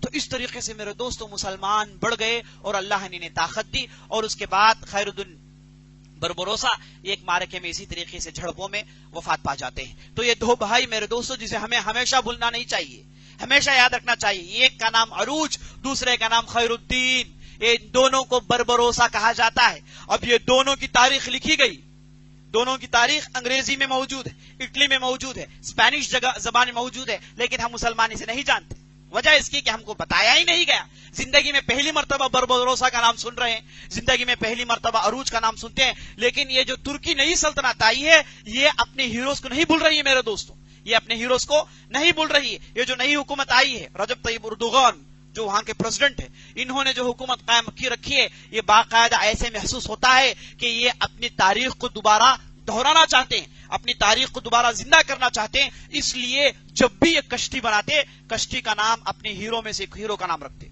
تو اس طریقے سے میرے دوستو مسلمان بڑھ گئے اور اللہ نے انہیں طاقت دی. اور اس کے بعد خیر الدین بربروسا ایک مارکے میں اسی طریقے سے جھڑپوں میں وفات پا جاتے ہیں. تو یہ دو بھائی میرے دوستو جسے ہمیں ہمیشہ بھولنا نہیں چاہیے, ہمیشہ یاد رکھنا چاہیے. ایک کا نام عروج, دوسرے کا نام خیر الدین. ان دونوں کو بربروسا کہا جاتا ہے. اب یہ دونوں کی تاریخ لکھی گئی, دونوں کی تاریخ انگریزی میں موجود ہے, اٹلی میں موجود ہے, اسپینش زبان میں موجود ہے, لیکن ہم مسلمان اسے نہیں جانتے. وجہ اس کی کہ ہم کو بتایا ہی نہیں گیا. زندگی میں پہلی مرتبہ بربروسا کا نام سن رہے ہیں, زندگی میں پہلی مرتبہ عروج کا نام سنتے ہیں. لیکن یہ جو ترکی نئی سلطنت آئی ہے یہ اپنے ہیروز کو نہیں بھول رہی ہے میرے دوستوں, یہ اپنے ہیروز کو نہیں بھول رہی ہے. یہ جو نئی حکومت آئی ہے رجب طیب اردوغان جو وہاں کے پریزیڈنٹ ہیں, انہوں نے جو حکومت قائم کی رکھی ہے, یہ باقاعدہ ایسے محسوس ہوتا ہے کہ یہ اپنی تاریخ کو دوبارہ دہرانا چاہتے ہیں, اپنی تاریخ کو دوبارہ زندہ کرنا چاہتے ہیں. اس لیے جب بھی یہ کشتی بناتے, کشتی کا نام اپنے ہیرو میں سے ایک ہیرو کا نام رکھتے.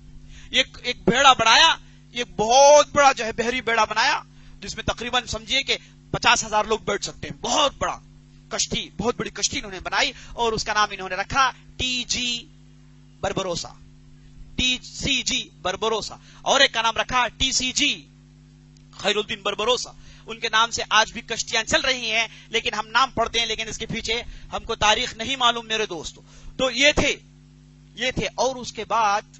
ایک بیڑا بنایا, یہ بہت بڑا جو ہے بحری بیڑا بنایا جس میں تقریباً سمجھیے کہ 50,000 لوگ بیٹھ سکتے ہیں. بہت بڑا کشتی, بہت بڑی کشتی انہوں نے بنائی اور اس کا نام انہوں نے رکھا ٹی جی بربروسا, ٹی سی جی بربروسا. اور ایک کا نام رکھا ٹی سی جی خیر الدین بربروسا. ان کے نام سے آج بھی کشتیاں چل رہی ہیں, لیکن ہم نام پڑھتے ہیں لیکن اس کے پیچھے ہم کو تاریخ نہیں معلوم میرے دوستو. تو یہ تھے. اور اس کے بعد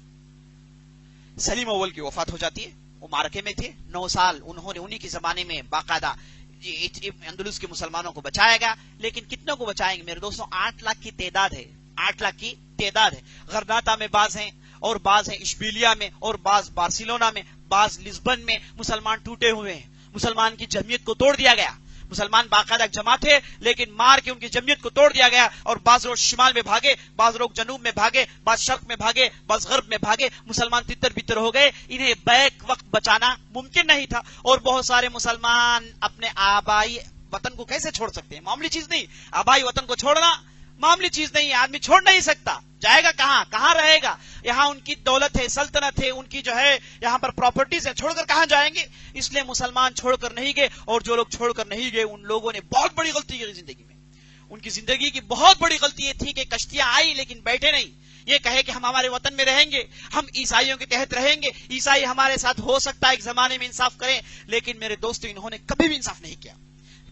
سلیم اول کی وفات ہو جاتی ہے. وہ مارکے میں تھے 9 سال, انہوں نے انہی کے زمانے میں باقاعدہ اندلس کے مسلمانوں کو بچایا گیا، لیکن کتنوں کو بچائیں گے میرے دوستوں؟ 8 لاکھ کی تعداد ہے، 8 لاکھ کی تعداد ہے۔ غرناطہ میں بعض ہیں، اور بعض ہیں اشبیلیا میں، اور بعض بارسلونا میں، بعض لزبن میں مسلمان ٹوٹے ہوئے ہیں۔ مسلمان کی جمعیت کو توڑ دیا گیا۔ مسلمان باقاعدہ جماعت تھے، لیکن مار کے ان کی جمعیت کو توڑ دیا گیا، اور بعض لوگ شمال میں بھاگے، بعض لوگ جنوب میں بھاگے، بعض شرق میں بھاگے، بعض غرب میں بھاگے۔ مسلمان تتر بتر ہو گئے، انہیں بیک وقت بچانا ممکن نہیں تھا، اور بہت سارے مسلمان اپنے آبائی وطن کو کیسے چھوڑ سکتے ہیں؟ معمولی چیز نہیں، آبائی وطن کو چھوڑنا معمولی چیز نہیں ہے، آدمی چھوڑ نہیں سکتا۔ جائے گا کہاں؟ کہاں رہے گا؟ یہاں ان کی دولت ہے، سلطنت ہے، ان کی جو ہے یہاں پر پراپرٹیز ہے، چھوڑ کر کہاں جائیں گے؟ اس لیے مسلمان چھوڑ کر نہیں گئے، اور جو لوگ چھوڑ کر نہیں گئے ان لوگوں نے بہت بڑی غلطی کی زندگی میں۔ ان کی زندگی کی بہت بڑی غلطی یہ تھی کہ کشتیاں آئی لیکن بیٹھے نہیں، یہ کہے کہ ہم ہمارے وطن میں رہیں گے، ہم عیسائیوں کے تحت رہیں گے، عیسائی ہمارے ساتھ ہو سکتا ہے ایک زمانے میں انصاف کریں، لیکن میرے دوستو انہوں نے کبھی بھی انصاف نہیں کیا،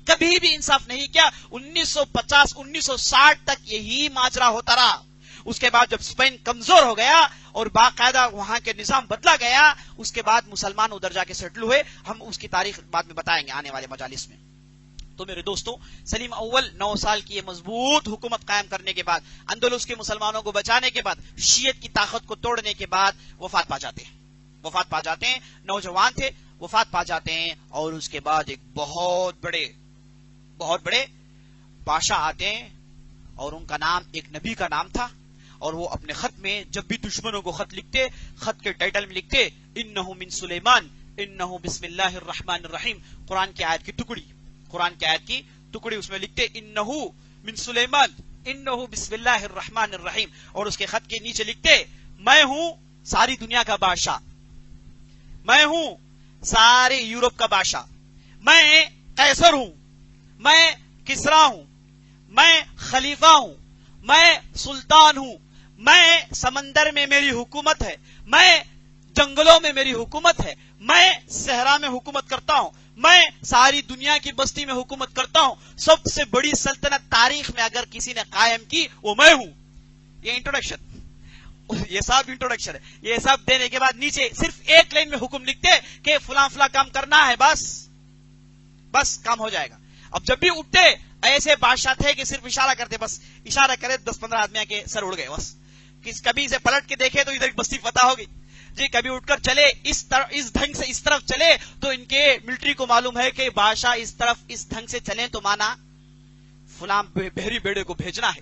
کبھی بھی انصاف نہیں کیا۔ 1950 1960 تک یہی ماجرا ہوتا رہا۔ اس کے بعد جب اسپین کمزور ہو گیا اور باقاعدہ وہاں کے نظام بدلا گیا، اس کے بعد مسلمان ادھر جا کے سیٹل ہوئے۔ ہم اس کی تاریخ بعد میں بتائیں گے آنے والے مجالس میں۔ تو میرے دوستوں، سلیم اول 9 سال کی یہ مضبوط حکومت قائم کرنے کے بعد، اندلس کے مسلمانوں کو بچانے کے بعد، شیعت کی طاقت کو توڑنے کے بعد وفات پا جاتے ہیں، وفات پا جاتے ہیں۔ نوجوان تھے، وفات پا جاتے ہیں، اور اس کے بعد ایک بہت بڑے بادشاہ آتے ہیں، اور ان کا نام ایک نبی کا نام تھا، اور وہ اپنے خط میں جب بھی دشمنوں کو خط لکھتے، خط کے ٹائٹل میں لکھتے انہو من سلیمان انہو بسم اللہ الرحمن الرحیم۔ قرآن کی آیت کی ٹکڑی اس میں لکھتے انہو من سلیمان انہو بسم اللہ الرحمن الرحیم، اور اس کے خط کے نیچے لکھتے میں ہوں ساری دنیا کا بادشاہ، میں ہوں سارے یورپ کا بادشاہ، میں قیصر ہوں، میں کسرا ہوں، میں خلیفہ ہوں، میں سلطان ہوں، میں سمندر میں میری حکومت ہے، میں جنگلوں میں میری حکومت ہے، میں صحرا میں حکومت کرتا ہوں، میں ساری دنیا کی بستی میں حکومت کرتا ہوں، سب سے بڑی سلطنت تاریخ میں اگر کسی نے قائم کی وہ میں ہوں۔ یہ انٹروڈکشن، یہ سب انٹروڈکشن ہے۔ یہ سب دینے کے بعد نیچے صرف ایک لائن میں حکم لکھتے کہ فلاں فلاں کام کرنا ہے، بس کام ہو جائے گا۔ اب جب بھی اٹھتے ایسے بادشاہ تھے کہ صرف اشارہ کرتے، بس اشارہ کرے 10-15 آدمی کے سر اڑ گئے، بس کبھی اسے پلٹ کے دیکھے تو ادھر ایک بستی فتح ہوگی جی، کبھی اٹھ کر چلے اس ڈھنگ سے اس طرف چلے تو ان کے ملٹری کو معلوم ہے کہ بادشاہ اس طرف اس ڈھنگ سے چلیں تو مانا فلاں بحری بیڑے کو بھیجنا ہے،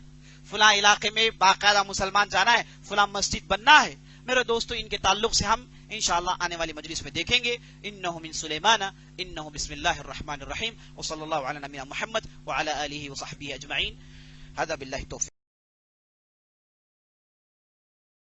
فلاں علاقے میں باقاعدہ مسلمان جانا ہے، فلاں مسجد بننا ہے۔ میرے دوستو، ان کے تعلق سے ہم انشاءاللہ آنے والی مجلس میں دیکھیں گے۔ انہو من سلیمان انہو بسم اللہ الرحمن الرحیم، وصلی اللہ علی نبینا محمد وعلی آلہ وصحبہ اجمعین۔ ھذا باللہ توفیق۔